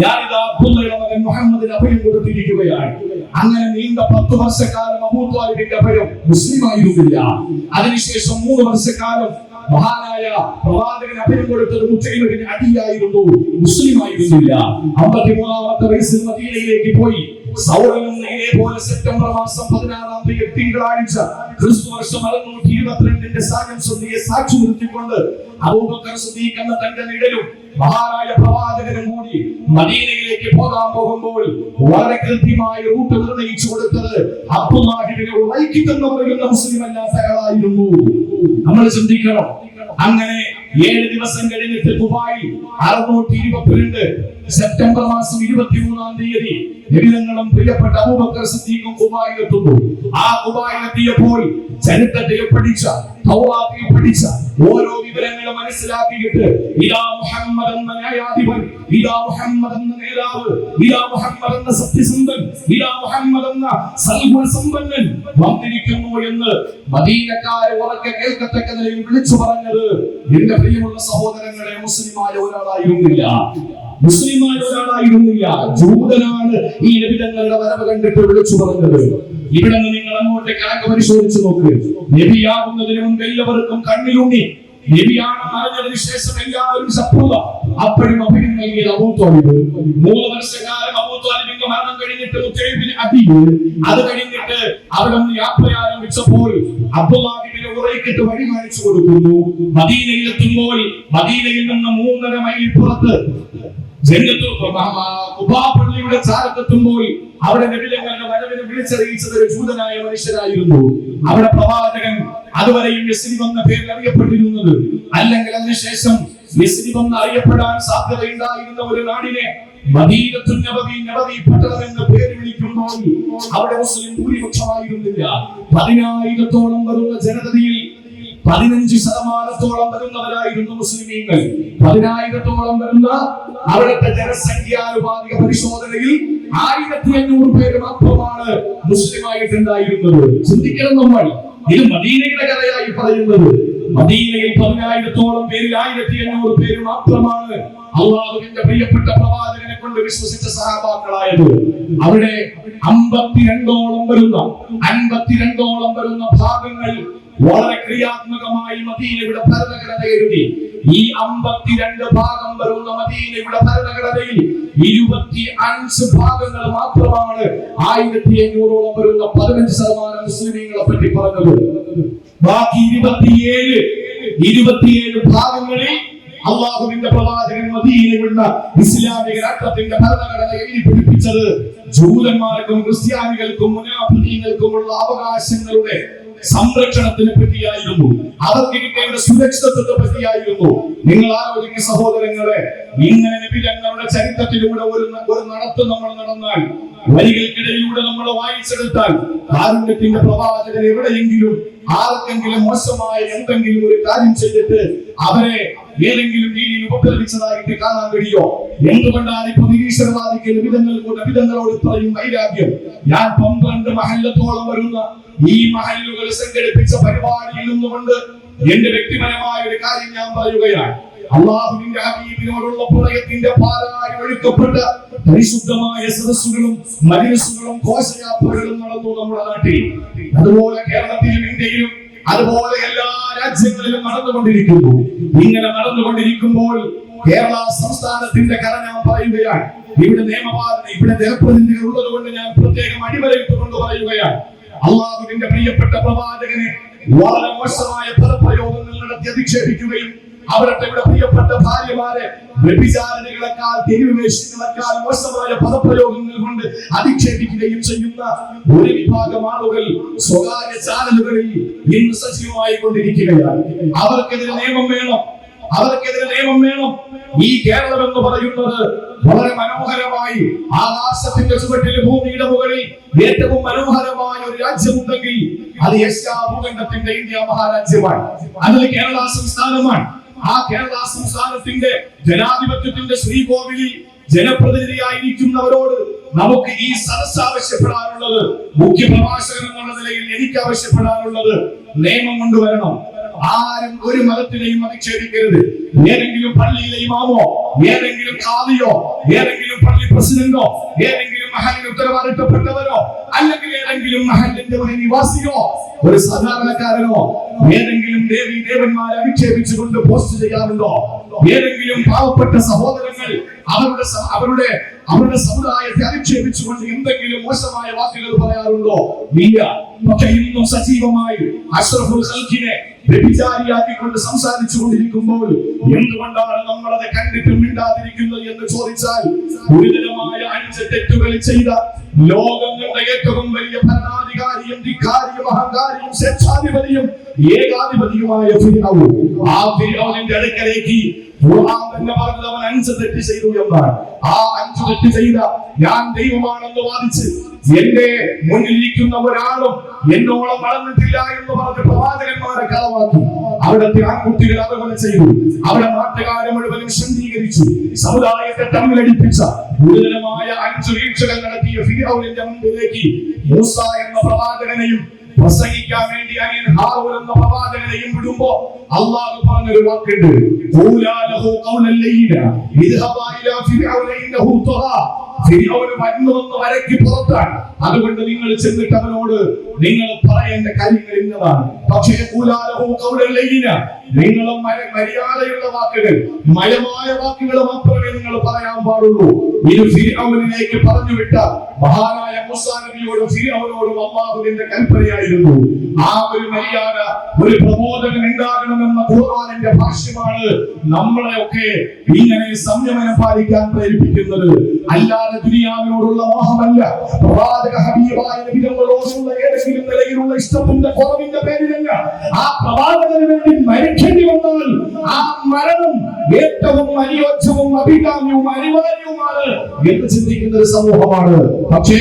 ഞാനിതാ അബ്ദുള്ളയുടെ മകൻ മുഹമ്മദിന് അഭയം കൊടുത്തിരിക്കുകയാണ്. അങ്ങനെ നീണ്ട 10 വർഷക്കാലം അബൂ ത്വാലിബിന്റെ അഭയം മുസ്ലിം ആയിരുന്നില്ല. അതിനുശേഷം 3 വർഷക്കാലം മഹാനായ പ്രവാചകൻ അഭയം കൊടുത്തത് മുത്തലിബിന് അടിയായിരുന്നു, മുസ്ലിം ആയിരുന്നില്ല. 53ാമത്തെ വയസ്സിൽ മദീനയിലേക്ക് പോയി. സൗറനും ഇതേപോലെ സെപ്റ്റംബർ മാസം 16-ാം തീയതി തിങ്കളാഴ്ച ക്രിസ്തുവർഷം 622 സാക്ഷ്യം സന്ധിയെ സാക്ഷി നിർത്തിക്കൊണ്ട് അബൂബക്കർ സിദ്ദീഖ് എന്ന തന്റെ നിഴലും മഹാനായ പ്രവാചകനും കൂടി മദീനയിലേക്ക് പോകാൻ പോകുമ്പോൾ വളരെ കൃത്യമായ റൂട്ട് നിർണയിച്ചു കൊടുത്തത് അബ്ദുല്ലാഹിബ്നു ഉറൈഖിത്ത് എന്ന് പറയുന്ന മുസ്ലിം അല്ലാത്ത ആളായിരുന്നു. നമ്മൾ ചിന്തിക്കണം. അങ്ങനെ 7 ദിവസം കഴിഞ്ഞിട്ട് ദുബായിൽ 622 സെപ്റ്റംബർ മാസം 23-ാം തീയതി നബിതങ്ങളും പ്രിയപ്പെട്ട അബൂബക്കർ സിദ്ദീഖും ദുബായിൽ എത്തുന്നു. ആ ദുബായിൽ എത്തിയപ്പോൾ ചരിത്രത്തിൽ പഠിച്ച തൗറാത്തിൽ പഠിച്ച ഓരോ വിവരങ്ങളും മനസ്സിലാക്കിയിട്ട് ഇദാ മുഹമ്മദ് എന്ന ന്യായാധിപൻ, ഇദാ മുഹമ്മദ് എന്ന നേതാവ്, ഇദാ മുഹമ്മദ് എന്ന സത്യസന്ധൻ, ഇദാ മുഹമ്മദ് എന്ന സൽഗുണസമ്പന്നൻ വന്നിരിക്കുന്നു എന്ന് മദീനക്കാരെ ഉറക്കെ കേൾക്കത്തക്ക നിലയിൽ വിളിച്ചു പറഞ്ഞത് എന്റെ പ്രിയമുള്ള സഹോദരങ്ങളെ മുസ്ലിമായ ഒരാളായിരുന്നില്ല, മുസ്ലിമായ ഒരാളായിരുന്നില്ല. ജൂതനാണ് ഈ നബിതങ്ങളുടെ വരവ് കണ്ടിട്ട് വിളിച്ചു പറഞ്ഞത്. ഇവിടെ നിന്ന് നിങ്ങൾ അങ്ങോട്ട് കണക്ക് പരിശോധിച്ചു നോക്ക്. നബിയാകുന്നതിന് മുമ്പ് എല്ലാവർക്കും കണ്ണിലുണ്ണി, നബിയാണെന്ന് അറിഞ്ഞതിന് ശേഷം എല്ലാവരും ശത്രുത. അപ്പോഴും അഭയം നൽകിയത് അബൂ ത്വാലിബ്. 3 വർഷക്കാലം അബൂ ത്വാലിബിന്റെ മരണം കഴിഞ്ഞിട്ട് മുത്തലിബിന് അടി. അത് കഴിഞ്ഞിട്ട് അവിടെ നിന്ന് യാത്ര ആരംഭിച്ചപ്പോൾ അബ്ദുല്ലാഹിബ്നു ഉറൈഖിത്ത് വഴി കാണിച്ചു കൊടുക്കുന്നു. മദീനയിൽ എത്തുമ്പോൾ മദീനയിൽ നിന്ന് 3.5 മൈൽ പുറത്ത് പള്ളിയുടെ ചാരത്തെത്തുമ്പോൾ അവിടെ നബിതങ്ങളുടെ വരവിനെ വിളിച്ചറിയിച്ചത് ഒരു ജൂതനായ മനുഷ്യരായിരുന്നു. അവിടെ പ്രവാചകൻ അതുവരെയും യസ്രിബ് എന്ന പേരിൽ അറിയപ്പെട്ടിരുന്നത്, അല്ലെങ്കിൽ അതിനുശേഷം യസ്രിബ് എന്ന് അറിയപ്പെടാൻ സാധ്യതയുണ്ടായിരുന്ന ഒരു നാടിനെ മദീനത്തുൻ നബവി, നബവി പട്ടണം എന്ന പേര് വിളിക്കുമ്പോൾ അവിടെ മുസ്ലിം ഭൂരിപക്ഷമായിരുന്നില്ല. 10,000-ഓളം വരുന്ന ജനതയിൽ 15% വരുന്നവരായിരുന്നു മുസ്ലിമീങ്ങൾ. 10,000-ഓളം വരുന്ന അവിടുത്തെ ജനസംഖ്യാനുപാതിക പരിശോധനയിൽ 1,500 പേര് മാത്രമാണ് മുസ്ലിമായിട്ടുണ്ടായിരുന്നത്. ചിന്തിക്കണം നമ്മൾ. ഇത് മദീനയുടെ കഥയായി പറയുന്നത്. മദീനയിൽ 10,000-ഓളം പേരിൽ 1,500 പേര് മാത്രമാണ് അള്ളാഹുവിന്റെ പ്രിയപ്പെട്ട പ്രവാചകനെ കൊണ്ട് വിശ്വസിച്ച സഹാബാക്കളായത്. അവിടെ 52ഓളം വരുന്ന ഭാഗങ്ങൾ വളരെ ക്രിയാത്മകമായി മദീനയുടെ ഭരണഘടന എഴുതി. ഈ 52 ഭാഗം വരുന്ന മദീനയുടെ ഭരണഘടനയിൽ 25 ഭാഗങ്ങൾ മാത്രമാണ് 1,500ഓളം വരുന്ന 15% മുസ്ലിമീങ്ങളെ പറ്റി പറഞ്ഞത്. ബാക്കി 27 ഭാഗങ്ങളിൽ അള്ളാഹുവിന്റെ പ്രവാചകൻ മദീനയിലുള്ള ഇസ്ലാമിക രാഷ്ട്രത്തിന്റെ ഭരണഘടന എഴുതി പിടിപ്പിച്ചത് ജൂതന്മാർക്കും ക്രിസ്ത്യാനികൾക്കും മുനാഫിഖീങ്ങൾക്കുമുള്ള അവകാശങ്ങളുടെ സംരക്ഷണത്തിനെ പറ്റിയായിരുന്നു, അവർക്ക് കിട്ടേണ്ട സുരക്ഷിതത്വത്തെ പറ്റിയായിരുന്നു. നിങ്ങൾ ആലോചിക്കുന്ന സഹോദരങ്ങളെ, ഇങ്ങനെ നബിതങ്ങളുടെ ചരിത്രത്തിലൂടെ ഒരു നടത്തം നമ്മൾ നടന്നാൽ, വരികൾക്കിടയിലൂടെ നമ്മൾ വായിച്ചെടുത്താൽ, കാരുണ്യത്തിന്റെ പ്രവാചകൻ എവിടെയെങ്കിലും ആർക്കെങ്കിലും മോശമായ എന്തെങ്കിലും ഒരു കാര്യം ചെയ്തിട്ട് അവരെ ഏതെങ്കിലും രീതിയിൽ ഉപദ്രവിച്ചതായിട്ട് കാണാൻ കഴിയോ? എന്തുകൊണ്ടാണ് ഇപ്പൊ നിരീശ്വരവാദിക്ക് നബിതങ്ങളോട് ഇത്രയും വൈരാഗ്യം? ഞാൻ 12 മഹല്ലത്തോളം വരുന്ന ഈ മഹല്ലുകൾ സംഘടിപ്പിച്ച പരിപാടിയിൽ നിന്നുകൊണ്ട് എന്റെ വ്യക്തിപരമായ ഒരു കാര്യം ഞാൻ പറയുകയാണ്. അള്ളാഹുവിന്റെ ഹബീബിനോടുള്ള പ്രണയത്തിന്റെ പാലായി ഒഴുക്കപ്പെട്ട പരിശുദ്ധമായ സദസ്സുകളും മജ്‌ലിസുകളും ഘോഷയാത്രകളും നടന്നു നമ്മുടെ നാട്ടിൽ. അതുപോലെ കേരളത്തിലും ഇന്ത്യയിലും അതുപോലെ എല്ലാ രാജ്യങ്ങളിലും നടന്നുകൊണ്ടിരിക്കുന്നു. ഇങ്ങനെ നടന്നുകൊണ്ടിരിക്കുമ്പോൾ കേരള സംസ്ഥാനത്തിന്റെ കഥ ഞാൻ പറയുകയാണ്. ഇവിടെ നിയമപാലന, ഇവിടെ ജനപ്രതിനിധികൾ ഉള്ളത് കൊണ്ട് ഞാൻ പ്രത്യേകം അടിവരയിട്ടുകൊണ്ട് പറയുകയാണ്. അള്ളാഹുവിന്റെ പ്രിയപ്പെട്ട പ്രവാചകനെ വളരെ മോശമായ പദപ്രയോഗങ്ങൾ നടത്തി അധിക്ഷേപിക്കുകയും അവരുടെ പ്രിയപ്പെട്ട ഭാര്യമാരെ വ്യഭിചാരിണികളെക്കാൾ, തെരുവേശികളെക്കാൾ മോശമായ പദപ്രയോഗങ്ങൾ കൊണ്ട് അധിക്ഷേപിക്കുകയും ചെയ്യുന്ന ഒരു വിഭാഗം ആളുകൾ സ്വകാര്യ ചാനലുകളിൽ ഇന്ന് സജീവമായി കൊണ്ടിരിക്കുകയാണ്. അവർക്കെതിരെ നിയമം വേണം, അവർക്കെതിരെ നിയമം വേണം. ഈ കേരളം എന്ന് പറയുന്നത് വളരെ മനോഹരമായി ആകാശത്തിന്റെ ചുവട്ടിൽ ഭൂമിയുടെ മുകളിൽ ഏറ്റവും മനോഹരമായ ഒരു രാജ്യമുണ്ടെങ്കിൽ അത് ഏഷ്യാ ഭൂഖണ്ഡത്തിന്റെ ഇന്ത്യ മഹാരാജ്യമാണ്. അതിൽ കേരള സംസ്ഥാനമാണ്. ആ കേരള സംസ്ഥാനത്തിന്റെ ജനാധിപത്യത്തിന്റെ ശ്രീകോവിലിൽ ജനപ്രതിനിധിയായിരിക്കുന്നവരോട് നമുക്ക് ഈ സദസ്സ് ആവശ്യപ്പെടാനുള്ളത്, മുഖ്യപ്രഭാഷകൻ എന്നുള്ള നിലയിൽ എനിക്ക് ആവശ്യപ്പെടാനുള്ളത്, നിയമം കൊണ്ടുവരണം. ആരും ഒരു മതത്തിനെയും അധിക്ഷേപിക്കരുത്. ഏതെങ്കിലും പള്ളിയിലെ ഇമാമോ, ഏതെങ്കിലും ഖാദിയോ, ഏതെങ്കിലും പള്ളി പ്രസിഡന്റോ, ഏതെങ്കിലും മഹലിൽ ഉത്തരവാദിത്തപ്പെട്ടവരോ, അല്ലെങ്കിൽ ഏതെങ്കിലും മഹലിന്റെ ഒരു നിവാസിയോ, ഒരു സാധാരണക്കാരനോ ഏതെങ്കിലും ദേവി ദേവന്മാരെ അധിക്ഷേപിച്ചുകൊണ്ട് പോസ്റ്റ് ചെയ്യാറുണ്ടോ? ഏതെങ്കിലും പാവപ്പെട്ട സഹോദരങ്ങൾ അവരുടെ സമുദായത്തെ അധിക്ഷേപിച്ചുകൊണ്ട് എന്തെങ്കിലും മോശമായ വാക്കുകൾ പറയാറുണ്ടോ? ഇല്ല. പക്ഷെ ഇന്നും സജീവമായി അഷ്റഫുൽ ഖൽഖിനെ വ്യഭിചാരിയാക്കിക്കൊണ്ട് സംസാരിച്ചു കൊണ്ടിരിക്കുമ്പോൾ എന്തുകൊണ്ടാണ് നമ്മളത് കണ്ടിട്ട് മിണ്ടാതിരിക്കുന്നത് എന്ന് ചോദിച്ചാൽ, ഗുരുതരമായ 5 തെറ്റുകൾ ചെയ്ത ലോകം കണ്ട ഏറ്റവും വലിയ ഭരണാധികാരിയും ധിക്കാരിയും അഹങ്കാരിയും സ്വേച്ഛാധിപതിയും ഏകാധിപതിയുമായ ഫിർഔൻ, ആ ഫിർഔനിന്റെ അടുക്കലേക്ക് ഖുർആൻ തന്നെ പറഞ്ഞത് അവൻ 5 തെറ്റ് ചെയ്തു എന്നാണ്. ആ 5 തെറ്റ് ചെയ്ത ഞാൻ ദൈവമാണെന്ന് വാദിച്ച് എന്റെ മുന്നിലിരിക്കുന്ന ഒരാളും എന്നോളം വളർന്നിട്ടില്ല എന്ന് പറഞ്ഞ പ്രവാചകന്മാരെ കളവാക്കി. അവിടുത്തെ ആൺകുട്ടികൾ അതുപോലെ ചെയ്തു. അവിടെ നാട്ടുകാരെ മുഴുവനും ശുദ്ധീകരിച്ചു. സമുദായത്തെ തമ്മിലടിപ്പിച്ച ഗുരുതരമായ 5 വീഴ്ചകൾ നടത്തിയ ഫിർഔനിന്റെ മുമ്പിലേക്ക് മൂസ എന്ന പ്രവാചകനെയും പ്രസംഗിക്കാൻ വേണ്ടി അനിയൻ ഹാറൂൻ എന്ന പ്രവാചകനെയും വിടുമ്പോ അല്ലാഹു പറഞ്ഞൊരു വാക്കുണ്ട്, ഖൂലാ ലഹു ഖൗലൻ ലയ്യിന ഇദ്ഹബാ ഇലാ ഫിർഔന ഇന്നഹു തഗാ. ഫിർഔൻ വന്നുവെന്ന് വരയ്ക്ക് പുറത്താണ്. അതുകൊണ്ട് നിങ്ങൾ ചെന്നിട്ട് അവനോട് നിങ്ങൾ പറയേണ്ട കാര്യങ്ങൾ ഇന്നതാണ്. പക്ഷേ ഖൂലാ ലഹു ഖൗലൻ ലയ്യിന, നിങ്ങൾ മര്യാദയുള്ള വാക്കുകൾ, മയമായ വാക്കുകൾ മാത്രമേ നിങ്ങൾ പറയാൻ പാടുള്ളൂ. ഇത് ഫിർഔനിലേക്ക് പറഞ്ഞു വിട്ട മഹാനായ മൂസാ നബിയോടും ഫിർഔനോടും അല്ലാഹുവിന്റെ കൽപ്പനയായിരുന്നു. ആ ഒരു മര്യാദ, ഒരു പ്രബോധനം ഉണ്ടാകണമെന്ന ഖുർആനിന്റെ ഭാഷ്യമാണ് നമ്മളെയൊക്കെ ഇങ്ങനെ സംയമനം പാലിക്കാൻ പ്രേരിപ്പിക്കുന്നത്. അല്ലാതെ ദുനിയാവിനോടുള്ള മോഹമല്ല, പ്രവാചക ഹബീബായ നബി തങ്ങളോടുള്ള ഏതെങ്കിലും നിലയിലുള്ള ഇഷ്ടത്തിന്റെ കുറവിന്റെ പേരിലല്ല. ആ പ്രവാചകന് വേണ്ടി മരിക്കേണ്ടി വന്നാൽ ആ മരണം ഏറ്റവും അനുയോജ്യവും അഭികാമ്യവും അനിവാര്യവുമാണ് എന്ന് ചിന്തിക്കുന്ന ഒരു സമൂഹമാണ്. പക്ഷേ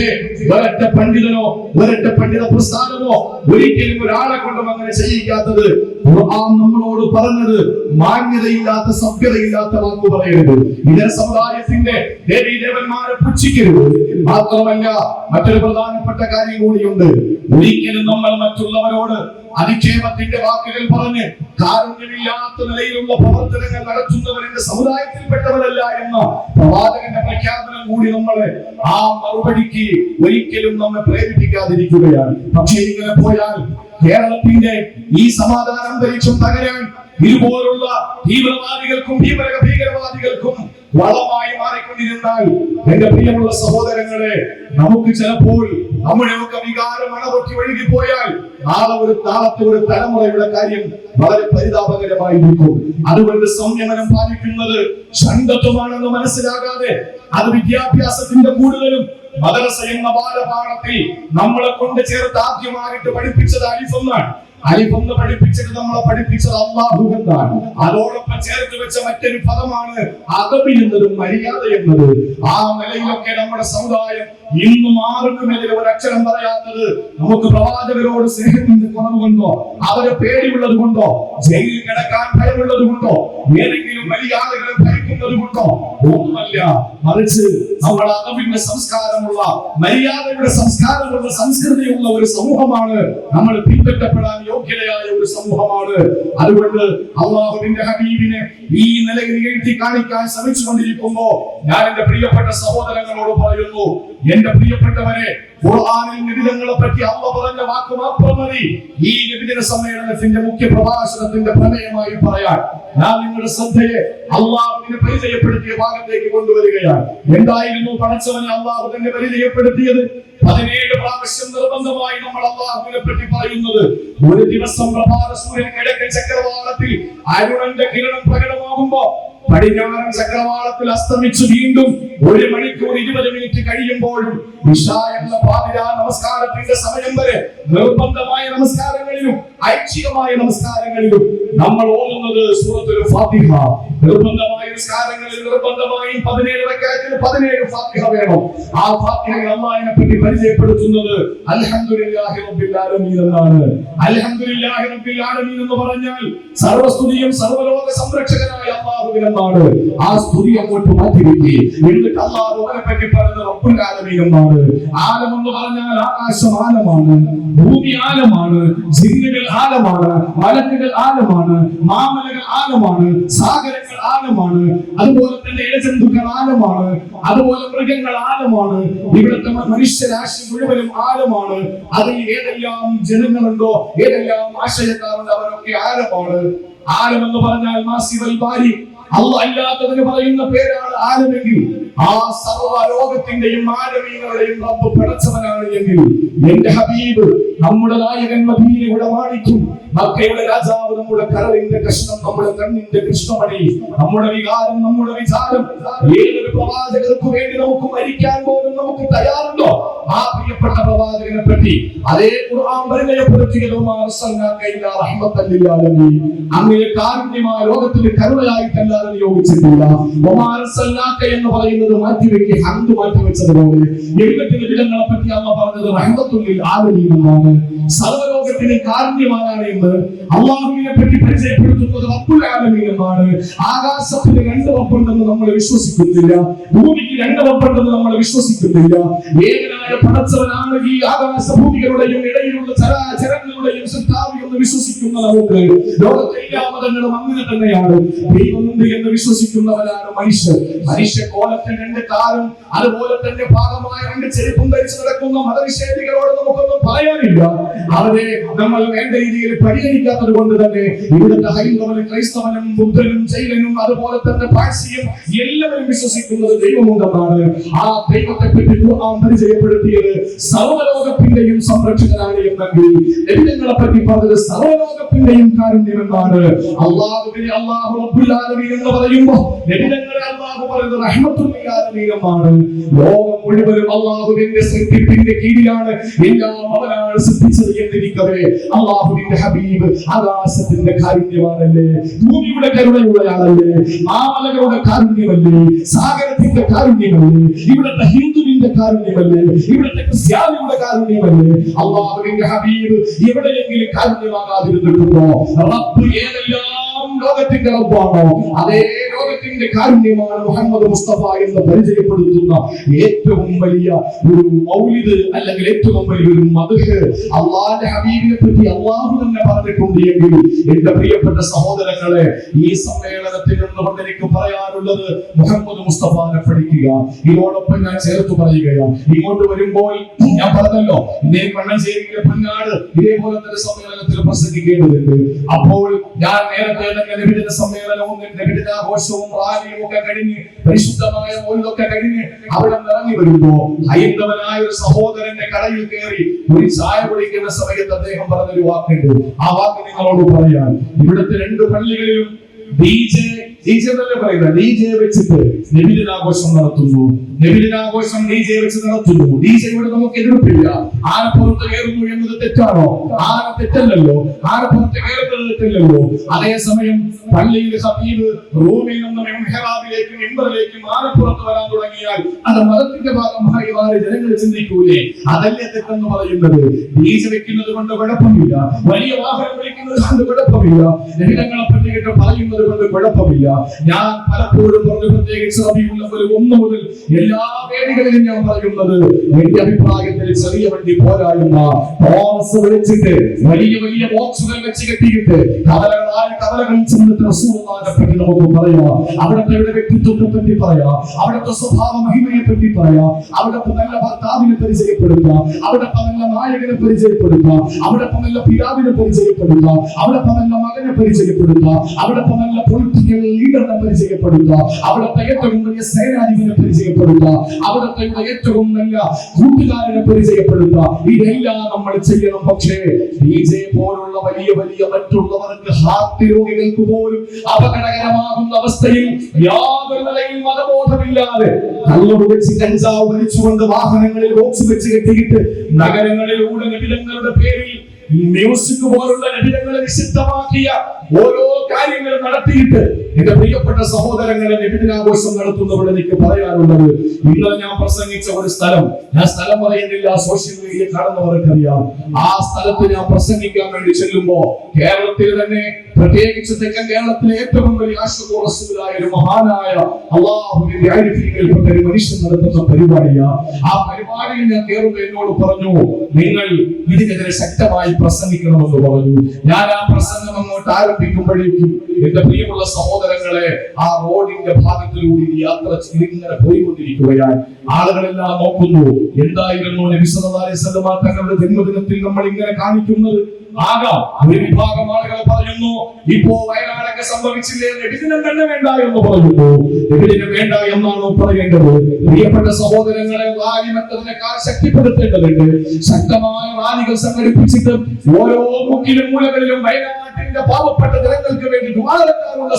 ഒരൊറ്റ പണ്ഡിതനോ ഒരൊറ്റ പണ്ഡിത പ്രസ്ഥാനമോ ഒരിക്കലും ഒരാളെ കൊണ്ടും അങ്ങനെ ചെയ്യിക്കാത്തത്. ഖുർആൻ നമ്മളോട് പറഞ്ഞത് മാന്യതയില്ലാത്ത സഭ്യതയില്ലാത്ത വാക്ക് പറയരുത്. ഇതര സമുദായത്തിന്റെ ദേവീദേവന്മാരെ പുച്ഛിക്കരുത്. മാത്രമല്ല മറ്റൊരു പ്രധാനപ്പെട്ട കാര്യം കൂടിയുണ്ട്. ഒരിക്കലും നമ്മൾ മറ്റുള്ളവരോട് അധിക്ഷേപത്തിന്റെ വാക്കുകൾ പറഞ്ഞ് കാരുണ്യമില്ലാത്ത നിലയിലുള്ള പ്രവർത്തനങ്ങൾ നടത്തുന്നവരുടെ സമുദായത്തിൽപ്പെട്ടവരല്ല എന്ന പ്രവാചകന്റെ പ്രഖ്യാപനം കൂടി നമ്മളെ ആ മറുപടിക്ക് ഒരിക്കലും നമ്മെ പ്രേരിപ്പിക്കാതിരിക്കുകയാണ്. പക്ഷേ ഇങ്ങനെ പോയാൽ കേരളത്തിന്റെ ഈ സമാധാന അന്തരീക്ഷം തകരാൻ ഇതുപോലുള്ള തീവ്രവാദികൾക്കും ഭീകരവാദികൾക്കും വളമായി മാറിക്കൊണ്ടിരുന്നാൽ, എന്റെ പ്രിയമുള്ള സഹോദരങ്ങളെ, നമുക്ക് ചിലപ്പോൾ നമ്മുടെയൊക്കെ വികാരം അണപൊട്ടി ഒഴുകിപ്പോയാൽ നാളത്തെ ഒരു തലമുറയുടെ കാര്യം വളരെ പരിതാപകരമായിരിക്കും. അതുകൊണ്ട് സംയമനം പാലിക്കുന്നത് ഷണ്ഡത്വമാണെന്ന് മനസ്സിലാകാതെ അത് വിദ്യാഭ്യാസത്തിന്റെ കൂടുതലും മദ്രസ എന്ന ബാലപാഠത്തിൽ നമ്മളെ കൊണ്ട് ചേർത്ത് ആദ്യമായിട്ട് പഠിപ്പിച്ചത് അലിഫെന്നാണ്. അലിഫെന്ന് പഠിപ്പിച്ചിട്ട് നമ്മളെ പഠിപ്പിച്ചത് അല്ലാഹു എന്നാണ്. അതോടൊപ്പം ചേർത്ത് വെച്ച മറ്റൊരു പദമാണ് അദബ് എന്നതും മര്യാദ എന്നത്. ആ നിലയിലൊക്കെ നമ്മുടെ സമുദായം ഇന്നും ആർക്കുമെതിരെ ഒരു അക്ഷരം പറയാത്തത് നമുക്ക് പ്രവാചകരോട് സ്നേഹത്തിന്റെ കുറവ് കൊണ്ടോ, അവരെ പേടിയുള്ളത് കൊണ്ടോ, ജയിലിൽ കിടക്കാൻ ഭയമുള്ളത് കൊണ്ടോ, ഏതെങ്കിലും വലിയ ആളുകളെ ഭയക്കുന്നത് കൊണ്ടോ ഒന്നുമല്ല. മറിച്ച് നമ്മൾ അദബിന്റെ സംസ്കാരമുള്ള, മര്യാദയുടെ സംസ്കാരമുള്ള, സംസ്കൃതിയുള്ള ഒരു സമൂഹമാണ്. നമ്മൾ പിൻപറ്റപ്പെടാൻ യോഗ്യതയായ ഒരു സമൂഹമാണ്. അതുകൊണ്ട് അല്ലാഹുവിന്റെ ഹബീബിനെ ഈ നിലയിൽ എഴുതി കാണിക്കാൻ ശ്രമിച്ചുകൊണ്ടിരിക്കുമ്പോ ഞാൻ എന്റെ പ്രിയപ്പെട്ട സഹോദരങ്ങളോട് പറയുന്നു, എന്റെ പ്രിയപ്പെട്ടവരെ, ഖുർആനിൽ നിബിധങ്ങളെ പറ്റി അല്ലാഹു പറഞ്ഞ വാക്ക് മാത്രം മതി ഈ നിബിധന സമ്മേളനത്തിന്റെ മുഖ്യ പ്രഭാഷണത്തിന്റെ പ്രമേയമായി പറയാൻ. ഞാൻ നിങ്ങളുടെ ശ്രദ്ധയെ അല്ലാഹുവിനെ പരിചയപ്പെടുത്തിയ ഭാഗത്തേക്ക് കൊണ്ടുവരികയാണ്. എന്തായിരുന്നു പടച്ചവനെ അല്ലാഹു തന്നെ പരിചയപ്പെടുത്തിയത്? 17 പ്രാവശ്യം നിർബന്ധമായി നമ്മൾ അല്ലാഹുവിനെ പറ്റി പറയുന്നത്. ഒരു ദിവസം പ്രഭാത സൂര്യൻ കിഴക്കൻ ചക്രവാളത്തിൽ അരുണന്റെ കിരണം പ്രകടമാകുമ്പോ പടിഞ്ഞാറൻ ചക്രവാളത്തിൽ അസ്തമിച്ചു വീണ്ടും 1 മണിക്കൂർ 20 മിനിറ്റ് കഴിയുമ്പോഴും ഇശാ എന്ന പാതിരാ നമസ്കാരത്തിന്റെ സമയം വരെ നിർബന്ധമായ നമസ്കാരങ്ങളിലും ഐച്ഛികമായ നമസ്കാരങ്ങളിലും നമ്മൾ ഓതുന്നത് സൂറത്തുൽ ഫാത്തിഹ. നിർബന്ധമായ നമസ്കാരങ്ങളിൽ നിർബന്ധമായും 17 റക്അത്തിന് 17 ഫാത്തിഹ വേണം. ആ ഫാത്തിഹയിൽ അല്ലാഹുവിനെ പറ്റി പരിചയപ്പെടുത്തുന്നത് അൽഹംദുലില്ലാഹി റബ്ബിൽ ആലമീൻ എന്നാണ്. അൽഹംദുലില്ലാഹി റബ്ബിൽ ആലമീൻ എന്ന് പറഞ്ഞാൽ സർവസ്തുതിയും സർവലോക സംരക്ഷകനായ അല്ലാഹുവിനെന്നാണ്. ആ സ്തുതി അങ്ങോട്ട് മാറ്റിവെക്കി. എന്നിട്ട് അല്ലാഹുവിനെ പറ്റി പറയുന്നത് റബ്ബുൽ ആലമീൻ എന്നാണ്. ആലം എന്ന് പറഞ്ഞാൽ ആകാശം ആലമാണ്, ഭൂമി ആലമാണ്, ജിന്നുകൾ ആലമാണ്, മലക്കുകൾ ആലമാണ്, മാമലകൾ ആലമാണ്, സാഗരങ്ങൾ ആലമാണ്, അതുപോലെ തന്നെ ഇഴജന്തുക്കൾ ആലമാണ്, അതുപോലെ മൃഗങ്ങൾ ആലമാണ്, ഇവിടുത്തെ മനുഷ്യരാശി മുഴുവനും ആലമാണ്. അതിൽ ഏതെല്ലാം ജനങ്ങളുണ്ടോ, ഏതെല്ലാം ആശയക്കാരുണ്ടോ അവരൊക്കെ ആലമാണ്. ആലം എന്ന് പറഞ്ഞാൽ മാസിവൽ ബാരി, അല്ലാഹ് അല്ലാത്തതിന് പറയുന്ന പേരാണ് ആലമെങ്കിൽ ആ സർവ്വ ലോകത്തിന്റെയും ആലമീങ്ങളുടെയും റബ്ബ് പടച്ചവനാണ് എങ്കിൽ എന്റെ ഹബീബ് നമ്മുടെ നായകൻ മദീനയുടെ മാണിക്യം, മക്കയുടെ രാജാവ് നമ്മുടെ കരളിന്റെ കഷ്ണം, നമ്മുടെ കണ്ണിന്റെ കൃഷ്ണമണി, നമ്മുടെ വികാരം, നമ്മുടെ വിചാരം, ഏതൊരു പ്രവാചകർക്ക് വേണ്ടി നമുക്ക് മരിക്കാൻ പോലും നമുക്ക് തയ്യാറുണ്ടോ? ആ പ്രിയപ്പെട്ട പ്രവാചകനെ പറ്റി അതേ ഖുർആൻ പരിചയപ്പെടുത്തിയതും അങ്ങനെ കാരുണ്യമായ ലോകത്തിന്റെ കരുണയായിട്ടല്ലാതെ നിയോഗിച്ചിട്ടില്ല. എന്ന് പറയുന്നത് മാറ്റിവെക്കി ഹംദ് മാറ്റിവെച്ചതുപോലെ എഴുപത്തിന്റെ ദിനങ്ങളെ പറ്റി അല്ലാഹ് പറഞ്ഞത് റഹ്മത്തുൽ ലിൽ ആലമീൻ എന്നാണ്. സർവ്വലോകത്തിന് കാരുണ്യവാനാണ് എന്ന് അല്ലാഹുവിനെ പറ്റി പരിചയപ്പെടുത്തുന്നത് റബ്ബുൽ ആലമീൻ എന്നാണ്. ആകാശത്തിന് 2 റബ്ബുണ്ടെന്ന് നമ്മൾ വിശ്വസിക്കുന്നില്ല, ഭൂമിക്ക് 2 റബ്ബുണ്ടെന്ന് നമ്മൾ വിശ്വസിക്കുന്നില്ല. ഏകനായ പടച്ചവനാണ് ഈ ആകാശഭൂമികളുടെയും ഇടയിലുള്ള ചരാചരങ്ങളുടെയും സൃഷ്ടാവ് എന്ന് വിശ്വസിക്കുന്ന നമുക്ക് ലോകത്തെ എല്ലാ മതങ്ങളും അങ്ങനെ തന്നെയാണ്. ദൈവമുണ്ട് എന്ന് വിശ്വസിക്കുന്നവരാണ് മനുഷ്യർ. മനുഷ്യ കോലത്തിൽ 2 കാലും അതുപോലെ തന്നെ ഭാഗമായ 2 ചെരുപ്പും ധരിച്ചു നടക്കുന്ന മതനിഷേധികളോട് നമുക്കൊന്നും പറയാനില്ല. അവരെ നമ്മൾ വേണ്ട രീതിയിൽ പരിഗണിക്കാത്തത് കൊണ്ട് തന്നെ ഇവിടുത്തെ ഹൈന്ദവനും ക്രൈസ്തവനും ബുദ്ധനും ജൈനനും അതുപോലെ തന്നെ പാഴ്സിയും എല്ലാവരും വിശ്വസിക്കുന്നത് ദൈവമുണ്ടെന്നാണ്. ആ ദൈവത്തെ പറ്റി ഖുർആൻ പരിചയപ്പെടുത്തിയത് സർവ്വലോകത്തിന്റെയും സംരക്ഷകനാണ് എന്നെങ്കിൽ നബികളെ പറ്റി പറഞ്ഞത് സർവ്വലോകത്തിന്റെയും കാരുണ്യം എന്നാണ്. അല്ലാഹുവിനെ അല്ലാഹു റബ്ബുൽ ആലമീൻ എന്ന് പറയുമ്പോൾ നബികളെ അല്ലാഹു പറയുന്നത് റഹ്മത്തുൽ ലിൽ ആലമീൻ എന്നാണ്. ലോകം മുഴുവനും അല്ലാഹുവിന്റെ സൃഷ്ടിപ്പിന്റെ കീഴിലാണ്, എല്ലാം അവനാണ് സൃഷ്ടിച്ചത് എന്നിരിക്കവേ അല്ലാഹുവിന്റെ ഹബീബ് ആകാശത്തിന്റെ കാരുണ്യമാണല്ലേ, ഭൂമിയുടെ കരുണയുള്ളയാളല്ലേ, മാമലകളുടെ കാരുണ്യമല്ലേ, സാഗരത്തിന്റെ കാരുണ്യമല്ലേ, ഇവിടുത്തെ ഹിന്ദുവിന്റെ കാരുണ്യമല്ലേ, ഇവിടുത്തെ ക്രിസ്ത്യാനിയുടെ കാരുണ്യമല്ലേ. അല്ലാഹുവിന്റെ ഹബീബ് എവിടെയെങ്കിലും കാരുണ്യമാകാതിരുന്നിട്ടുണ്ടോ? റബ്ബ് ഏതെല്ലാം ലോകത്തിന്റെ റബ്ബാണോ അതേ ലോകത്തിന്റെ കാരുണ്യമാണ് മുഹമ്മദ് മുസ്തഫ എന്ന് പരിചയപ്പെടുത്തുന്ന ഏറ്റവും വലിയ ഒരു മൗലിദ് അല്ലെങ്കിൽ ഏറ്റവും വലിയ ഒരു മദ്ഹ് അല്ലാഹുവിന്റെ ഹബീബിനെ പറ്റി അല്ലാഹു തന്നെ പറഞ്ഞിട്ടുണ്ട് എങ്കിൽ എന്റെ പ്രിയപ്പെട്ട സഹോദരങ്ങളെ, ഈ സമ്മേളനത്തിൽ നിന്നുകൊണ്ട് എനിക്ക് പറയാനുള്ളത് മുഹമ്മദ് മുസ്തഫാനെ പഠിക്കുക. ഇതോടൊപ്പം ഞാൻ ചേർത്ത് പറയുകയാണ്, ഇങ്ങോട്ട് വരുമ്പോൾ ഞാൻ പറഞ്ഞല്ലോ ഇതേ മണ്ണഞ്ചേരിയിലെ പൊന്നാട് ഇതേപോലെ തന്നെ സമ്മേളനത്തിൽ പ്രസംഗിക്കേണ്ടതുണ്ട്. അപ്പോൾ ഞാൻ നേരത്തെ നബിദിന സമ്മേളനവും നബിദിനാഘോഷവും റാലിയും ഒക്കെ കഴിഞ്ഞ് പരിശുദ്ധമായ മൗലിദൊക്കെ കഴിഞ്ഞ് അവിടെ ഇറങ്ങി വരുമ്പോ ഹൈന്ദവനായ ഒരു സഹോദരന്റെ കടയിൽ കയറി ഒരു ചായ കുടിക്കുന്ന സമയത്ത് അദ്ദേഹം പറഞ്ഞൊരു വാക്കുണ്ട്. ആ വാക്ക് നിങ്ങളോട് പറയാൻ, ഇവിടുത്തെ 2 പള്ളികളിലും ഡിജെ വെച്ചിട്ട് നബിദിനാഘോഷം നടത്തുന്നു. നബിദിനാഘോഷം ഡിജെ വെച്ച് നടത്തുന്നു. ഡിജെയോട് നമുക്ക് എതിർപ്പില്ല. ആനപ്പുറത്ത് കയറുന്നു എന്നത് തെറ്റാണോ? ആന തെറ്റല്ലല്ലോ, ആനപ്പുറത്ത് കയറുന്നത് തെറ്റല്ലല്ലോ. അതേസമയം പള്ളിയിൽ ഖതീബ് റൂമിൽ നിന്നും മിഹ്റാബിലേക്കും മിമ്പറിലേക്കും ആനപ്പുറത്ത് വരാൻ തുടങ്ങിയാൽ അത് മതത്തിന്റെ ഭാഗമായി മാറി ജനങ്ങൾ ചിന്തിക്കൂലേ? അതല്ലേ തെറ്റെന്ന് പറയുന്നത്? ഡിജെ വെക്കുന്നത് കൊണ്ട് കുഴപ്പമില്ല, വലിയ വാഹനം വിളിക്കുന്നത് കൊണ്ട് കുഴപ്പമില്ല, നബിതങ്ങളെ പറ്റി പറയുന്നത് കൊണ്ട് കുഴപ്പമില്ല. ഞാൻ പലപ്പോഴും പറഞ്ഞു, പ്രത്യേകിച്ച് റബീഉൽ 1 മുതൽ എല്ലാ വേദികളിലും ഞാൻ പറയുന്നത് എന്റെ അഭിപ്രായത്തിൽ ചെറിയ വണ്ടി പോരാ എന്ന ടോറസ് വിളിച്ചിട്ട് വലിയ വലിയ ബോക്സുകൾ വെച്ച് കെട്ടിയിട്ട് കവലകളിൽ ചെന്നിട്ട് റസൂലുള്ളാഹിനെ പറ്റി നമുക്ക് പറയാം, അവിടുത്തെ വ്യക്തിത്വത്തെ പറ്റി പറയാം, അവിടുത്തെ സ്വഭാവ മഹിമയെ പറ്റി പറയാം, അവിടുത്തെ നല്ല ഭർത്താവിനെ പരിചയപ്പെടുത്താം, അവിടുത്തെ നല്ല നായകനെ പരിചയപ്പെടുത്താം, അവിടുത്തെ നല്ല പിതാവിനെ പരിചയപ്പെടുത്താം, അവിടുത്തെ നല്ല മകനെ പരിചയപ്പെടുത്താം, അവിടുത്തെ നല്ല പൊളിറ്റിക്കൽ ലീഡറിനെ പരിചയപ്പെടുത്താം, അവിടുത്തെ ഏറ്റവും വലിയ സേനാധിപനെ പരിചയപ്പെടുത്താം. പരിചയപ്പെടുത്തുക, അവിടുത്തെ ഏറ്റവും നല്ല കൂട്ടുകാരനെ പരിചയപ്പെടുത്തുക. ഇതെല്ലാം നമ്മൾ ചെയ്യണം. പക്ഷേ DJ പോലുള്ള വലിയ വലിയ മറ്റുള്ളവർക്ക് ഹാർട്ട് രോഗികൾക്ക് പോലും അപകടകരമാകുന്ന അവസ്ഥയിൽ യാതൊരു നിലയിൽ മതബോധമില്ലാതെ കള്ളു വെച്ച് കഞ്ചാവ് വലിച്ചുകൊണ്ട് വാഹനങ്ങളിൽ ബോക്സ് വെച്ച് കെട്ടിയിട്ട് നഗരങ്ങളിലൂടെ നബിതങ്ങളുടെ പേരിൽ മ്യൂസിക് പോലുള്ള നബിതങ്ങളെ നിഷിദ്ധമാക്കിയ ഓരോ കാര്യങ്ങൾ നടത്തിയിട്ട് എന്റെ പ്രിയപ്പെട്ട സഹോദരങ്ങളെ നബിദിനാഘോഷം നടത്തുന്നവരോട് എനിക്ക് പറയാനുള്ളത്, ഇന്നലെ ഞാൻ പ്രസംഗിച്ച ഒരു സ്ഥലം, ഞാൻ സ്ഥലം പറയുന്നില്ല, സോഷ്യൽ മീഡിയ കാണുന്നവർക്കറിയാം. ആ സ്ഥലത്ത് ഞാൻ പ്രസംഗിക്കാൻ വേണ്ടി ചെല്ലുമ്പോ കേരളത്തിൽ തന്നെ, പ്രത്യേകിച്ച് തെക്കൻ കേരളത്തിലെ ഏറ്റവും വലിയ ആശുപത്രി റസൂലായ ഒരു മഹാനായ അല്ലാഹുവിന്റെ ആരിഫീങ്ങളിൽപ്പെട്ട ഒരു മനുഷ്യൻ നടത്തുന്ന പരിപാടിയാ. ആ പരിപാടിയിൽ ഞാൻ കയറുമ്പോൾ എന്നോട് പറഞ്ഞു, നിങ്ങൾ ഇതിനെതിരെ ശക്തമായി പ്രസംഗിക്കണമെന്ന് പറഞ്ഞു. ഞാൻ ആ പ്രസംഗം അങ്ങോട്ട് ആരംഭിക്കുമ്പോഴേക്കും എന്റെ പ്രിയമുള്ള സഹോദരങ്ങളെ, ആ റോഡിന്റെ ഭാഗത്തിലൂടെ യാത്ര ഇങ്ങനെ പോയിക്കൊണ്ടിരിക്കുകയാണ്. ആളുകളെല്ലാം നോക്കുന്നു, എന്തായിരുന്നു നബി സല്ലല്ലാഹു അലൈഹി വസല്ലം തങ്ങളുടെ ജന്മദിനത്തിൽ നമ്മൾ ഇങ്ങനെ കാണിക്കുന്നത്? ആകാം. ഒരു വിഭാഗം ആളുകൾ പറയുന്നു, ഇപ്പോ വയനാടൊക്കെ സംഭവിച്ചില്ലേ, നബിദിനം തന്നെ വേണ്ട എന്ന് പറയുന്നു. നബിദിനം വേണ്ട എന്നാണോ പറയേണ്ടത്? പ്രിയപ്പെട്ട സഹോദരങ്ങളെ, റാലിമത്തതിനേക്കാൾ ശക്തിപ്പെടുത്തേണ്ടതുണ്ട്. ശക്തമായ റാലികൾ സംഘടിപ്പിച്ചിട്ട് ഓരോ മുക്കിലും മൂലകളിലും വയനാട്ടിന്റെ പാവപ്പെട്ട ജനങ്ങൾക്ക് വേണ്ടി ദുആ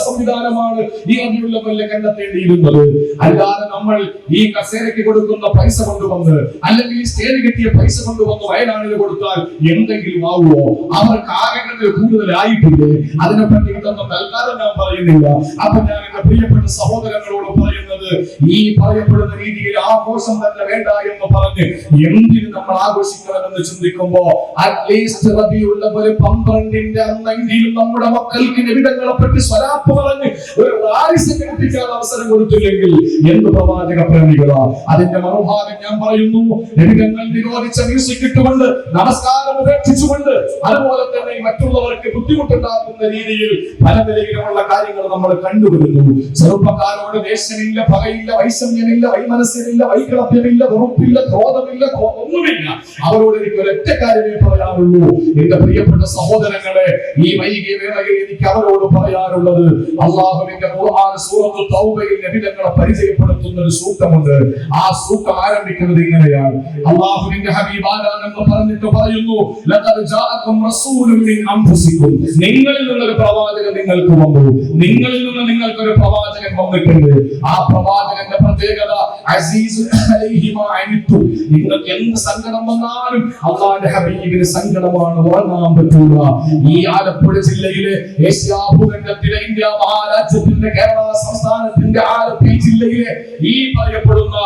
സംവിധാനമാണ് ഈ റബീഉൽ കണ്ടെത്തേണ്ടിയിരുന്നത്. അല്ലാതെ നമ്മൾ ഈ കസേരയ്ക്ക് കൊടുക്കുന്ന പൈസ കൊണ്ടുവന്ന്, അല്ലെങ്കിൽ ഈ സ്റ്റേജ് കെട്ടിയ പൈസ കൊണ്ടുവന്ന് വയനാടിന് കൊടുത്താൽ എന്തെങ്കിലും ആവുമോ? അവർക്ക് ആകെങ്കിൽ കൂടുതലായിട്ടില്ലേ? അതിനെപ്പറ്റി ഇതൊന്നും തൽക്കാലം ഞാൻ പറയുന്നില്ല. അപ്പൊ ഞാൻ എന്റെ പ്രിയപ്പെട്ട സഹോദരങ്ങളോട് പറയുന്നത്, ഈ പറയപ്പെടുന്ന രീതിയിൽ ആഘോഷം തന്നെ വേണ്ട എന്ന് പറഞ്ഞ് എന്തിന് നമ്മൾ ആഘോഷിക്കണമെന്ന് ചിന്തിക്കുമ്പോ, അറ്റ്ലീസ്റ്റ് റബീഉൽ അവ്വൽ 12ന്റെ അന്നെങ്കിലും നമ്മുടെ മക്കൾക്ക് നബിതങ്ങളെ പറ്റി സ്വലാത്ത് പറഞ്ഞ് ഒരു റാലി സംഘടിപ്പിക്കാൻ അവസരം കൊടുത്തില്ലെങ്കിൽ എന്ത് പ്രവാചക പ്രേമികളാ. അതിന്റെ മറുഭാഗം ഞാൻ പറയുന്നു, നബിതങ്ങൾ നിരോധിച്ച മ്യൂസിക് ഇട്ടുകൊണ്ട്, നമസ്കാരം ഉപേക്ഷിച്ചുകൊണ്ട്, അതുപോലെ തന്നെ മറ്റുള്ളവർക്ക് ബുദ്ധിമുട്ടുണ്ടാക്കുന്ന രീതിയിൽ പല നിലയിലുമുള്ള കാര്യങ്ങൾ നമ്മൾ കണ്ടുവരുന്നു. ചെറുപ്പക്കാരോട് ദേഷ്യമില്ല, പകയില്ല, വൈഷമ്യമില്ല, വൈമനസ്യമില്ല, വൈകലഭ്യമില്ല, വെറുപ്പില്ല, ക്രോധമില്ല, ഒന്നുമില്ല. അവരോട് എനിക്ക് ഒരൊറ്റ കാര്യമേ പറയാനുള്ളൂ, എന്റെ പ്രിയപ്പെട്ട സഹോദരങ്ങളെ, ഈ വൈകിയ വേളയിൽ എനിക്ക് അവരോട് പറയാനുള്ളത്, അല്ലാഹുവിന്റെ ഖുർആൻ സൂറത്തുൽ തൗബയിൽ നബിതങ്ങളെ പരിചയപ്പെടുത്തുന്ന ഒരു സൂക്തമുണ്ട്. ആ സൂക്തം ആരംഭിക്കുന്നത് ഇങ്ങനെയാണ്, അല്ലാഹുവിന്റെ ഹബീബാണെന്ന് പറഞ്ഞിട്ട് പറയുന്നു, ലഖദ് ജാഅകും റസൂലുൻ മിൻ അൻഫുസികും, നിങ്ങളിൽ നിന്നൊരു പ്രവാചകൻ നിങ്ങൾക്ക് വന്നു, നിങ്ങളിൽ നിന്ന് നിങ്ങൾക്ക് ഒരു പ്രവാചകൻ വന്നിട്ടുണ്ട്. ആ പ്രവാചകന്റെ പ്രത്യേകത, അസീസുൻ അലൈഹി മാ അനിതും, നിങ്ങൾക്ക് എന്ത് സങ്കടം വന്നാലും അല്ലാഹുവിന്റെ ഹബീബിന് സങ്കടമാണ്, ഉറങ്ങാൻ പറ്റില്ല. ഈ ആലപ്പുഴ ജില്ലയിലെ, ഏഷ്യാ ഭൂഖണ്ഡത്തിലെ, ഇന്ത്യ മഹാരാജ്യത്തിന്റെ കേരള സംസ്ഥാനത്തിന്റെ ആലപ്പി ജില്ലയിലെ ഈ പറയപ്പെടുന്ന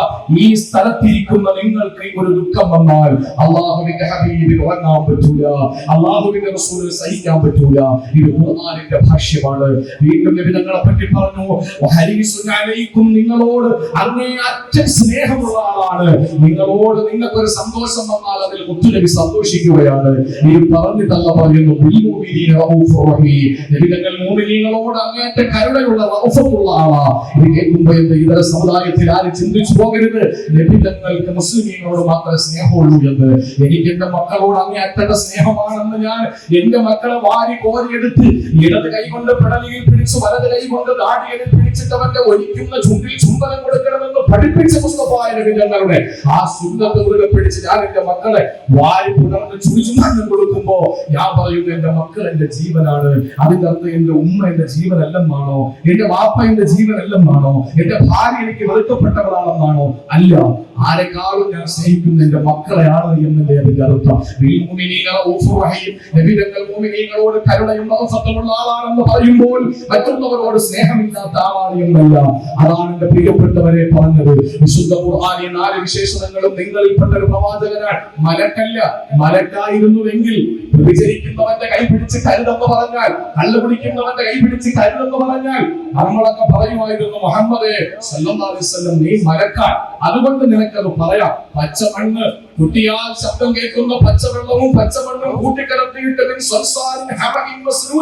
ഈ സ്ഥലത്തിരിക്കുന്ന നിങ്ങൾക്ക് ഒരു ദുഃഖം വന്നാൽ അല്ലാഹുവിന്റെ ഹബീബിന് ഉറങ്ങാൻ പറ്റില്ല, അല്ലാഹുവിന്റെ റസൂലിന് സഹിക്കാൻ പറ്റില്ല. ഇത് ഖുർആനിന്റെ ഭാഷ്യമാണ്. വീണ്ടും നബി തങ്ങളെ പറ്റി പറഞ്ഞു, വഹരീസുൻ അലൈക്കും, നിങ്ങളോട് അങ്ങേയറ്റം സ്നേഹമുള്ള ആളാണ്. നിങ്ങളോട് നിങ്ങൾക്കൊരു സന്തോഷം വന്നാൽ അതിൽ മുത്തുനബി സന്തോഷിക്കുകയാണ്. ഇത് പറഞ്ഞിട്ടല്ല പറയുന്നു, ബിൽമുഅ്മിനീന റഊഫുർ റഹീം, നബി തങ്ങൾ മുഅ്മിനീങ്ങളോട് അങ്ങേയറ്റം കരുണയുള്ള റഊഫത്തുള്ള ആളാ. ഇത് കേൾക്കുമ്പോൾ ഇതര സമുദായത്തിൽ ആരും ചിന്തിച്ചു പോകരുത്, നബി തങ്ങൾക്ക് മുസ്ലിമീങ്ങളോട് മാത്രമേ സ്നേഹമുള്ളൂ എന്ന്. എനിക്ക് എന്റെ മക്കളോട് അങ്ങേയറ്റ സ്നേഹമാണെന്ന് ഞാൻ എന്റെ മക്കളെ വാരി കോരിയെടുത്ത് ഇടത് കൈ കൊണ്ട് പിടലിയിൽ പിടിച്ച് വലത് കൈ കൊണ്ട് ദാടിയിൽ പിടിച്ചിട്ട് അവന്റെ ഒലിക്കുന്ന ചുണ്ടിൽ ചുംബനം കൊടുക്കണമെന്ന് പഠിപ്പിച്ച മുസ്തഫായ നബി തങ്ങളുടെ ആ സുന്നത്ത് മുറുകെ പിടിച്ച് ഞാൻ എന്റെ മക്കളെ വാരി പുണർന്ന് ചുടിച്ചുമാനം കൊടുക്കുമ്പോ ഞാൻ പറയുന്നു, എന്റെ മക്കൾ എന്റെ ജീവനാണ്. അതിന്റെ അർത്ഥം എന്റെ ഉമ്മ എന്റെ ജീവനല്ലെന്നാണോ? എന്റെ വാപ്പ എന്റെ ജീവനല്ലെന്നാണോ? എന്റെ ഭാര്യ എനിക്ക് വെറുക്കപ്പെട്ടവളാണെന്നാണോ? അല്ല, ആരെക്കാളും ഞാൻ സ്നേഹിക്കുന്ന എന്റെ മക്കളെയാണ് എന്നല്ലേ അതിന്റെ അർത്ഥം. നബിതങ്ങൾ മുഅ്മിനീങ്ങളോട് കരുണയും റഹ്മത്തുമുള്ള ആളാണെന്ന് പറയുമ്പോൾ മറ്റുള്ളവരോട് സ്നേഹമില്ലാത്ത ആളാണ് എന്നല്ല. അതാണ് എന്റെ പ്രിയപ്പെട്ടവരെ പറഞ്ഞത്. വിശുദ്ധ ഖുർആനിൽ 4 വിശേഷണങ്ങളും നിങ്ങളിൽപ്പെട്ട ഒരു പ്രവാചകനാണ്. മലക്കല്ല, മലക്കായിരുന്നുവെങ്കിൽ വ്യഭിചരിക്കുന്നവന്റെ കൈ പിടിച്ച് കരുതെന്ന് പറഞ്ഞാൽ, കള്ളു കുടിക്കുന്നവന്റെ കൈ പിടിച്ച് കരുതെന്ന് പറഞ്ഞാൽ നമ്മളൊക്കെ പറയുമായിരുന്നു, മുഹമ്മദേ സല്ലല്ലാഹു അലൈഹി വസല്ലം നീ മലക്കാൻ, അതുകൊണ്ട് നിനക്കത് പറയാം. പച്ച മണ്ണ് കുട്ടിയാൽ ശബ്ദം കേൾക്കുന്ന പച്ചവെള്ളവും പച്ചമണ്ണും കൂട്ടിക്കലർത്തിയിട്ട്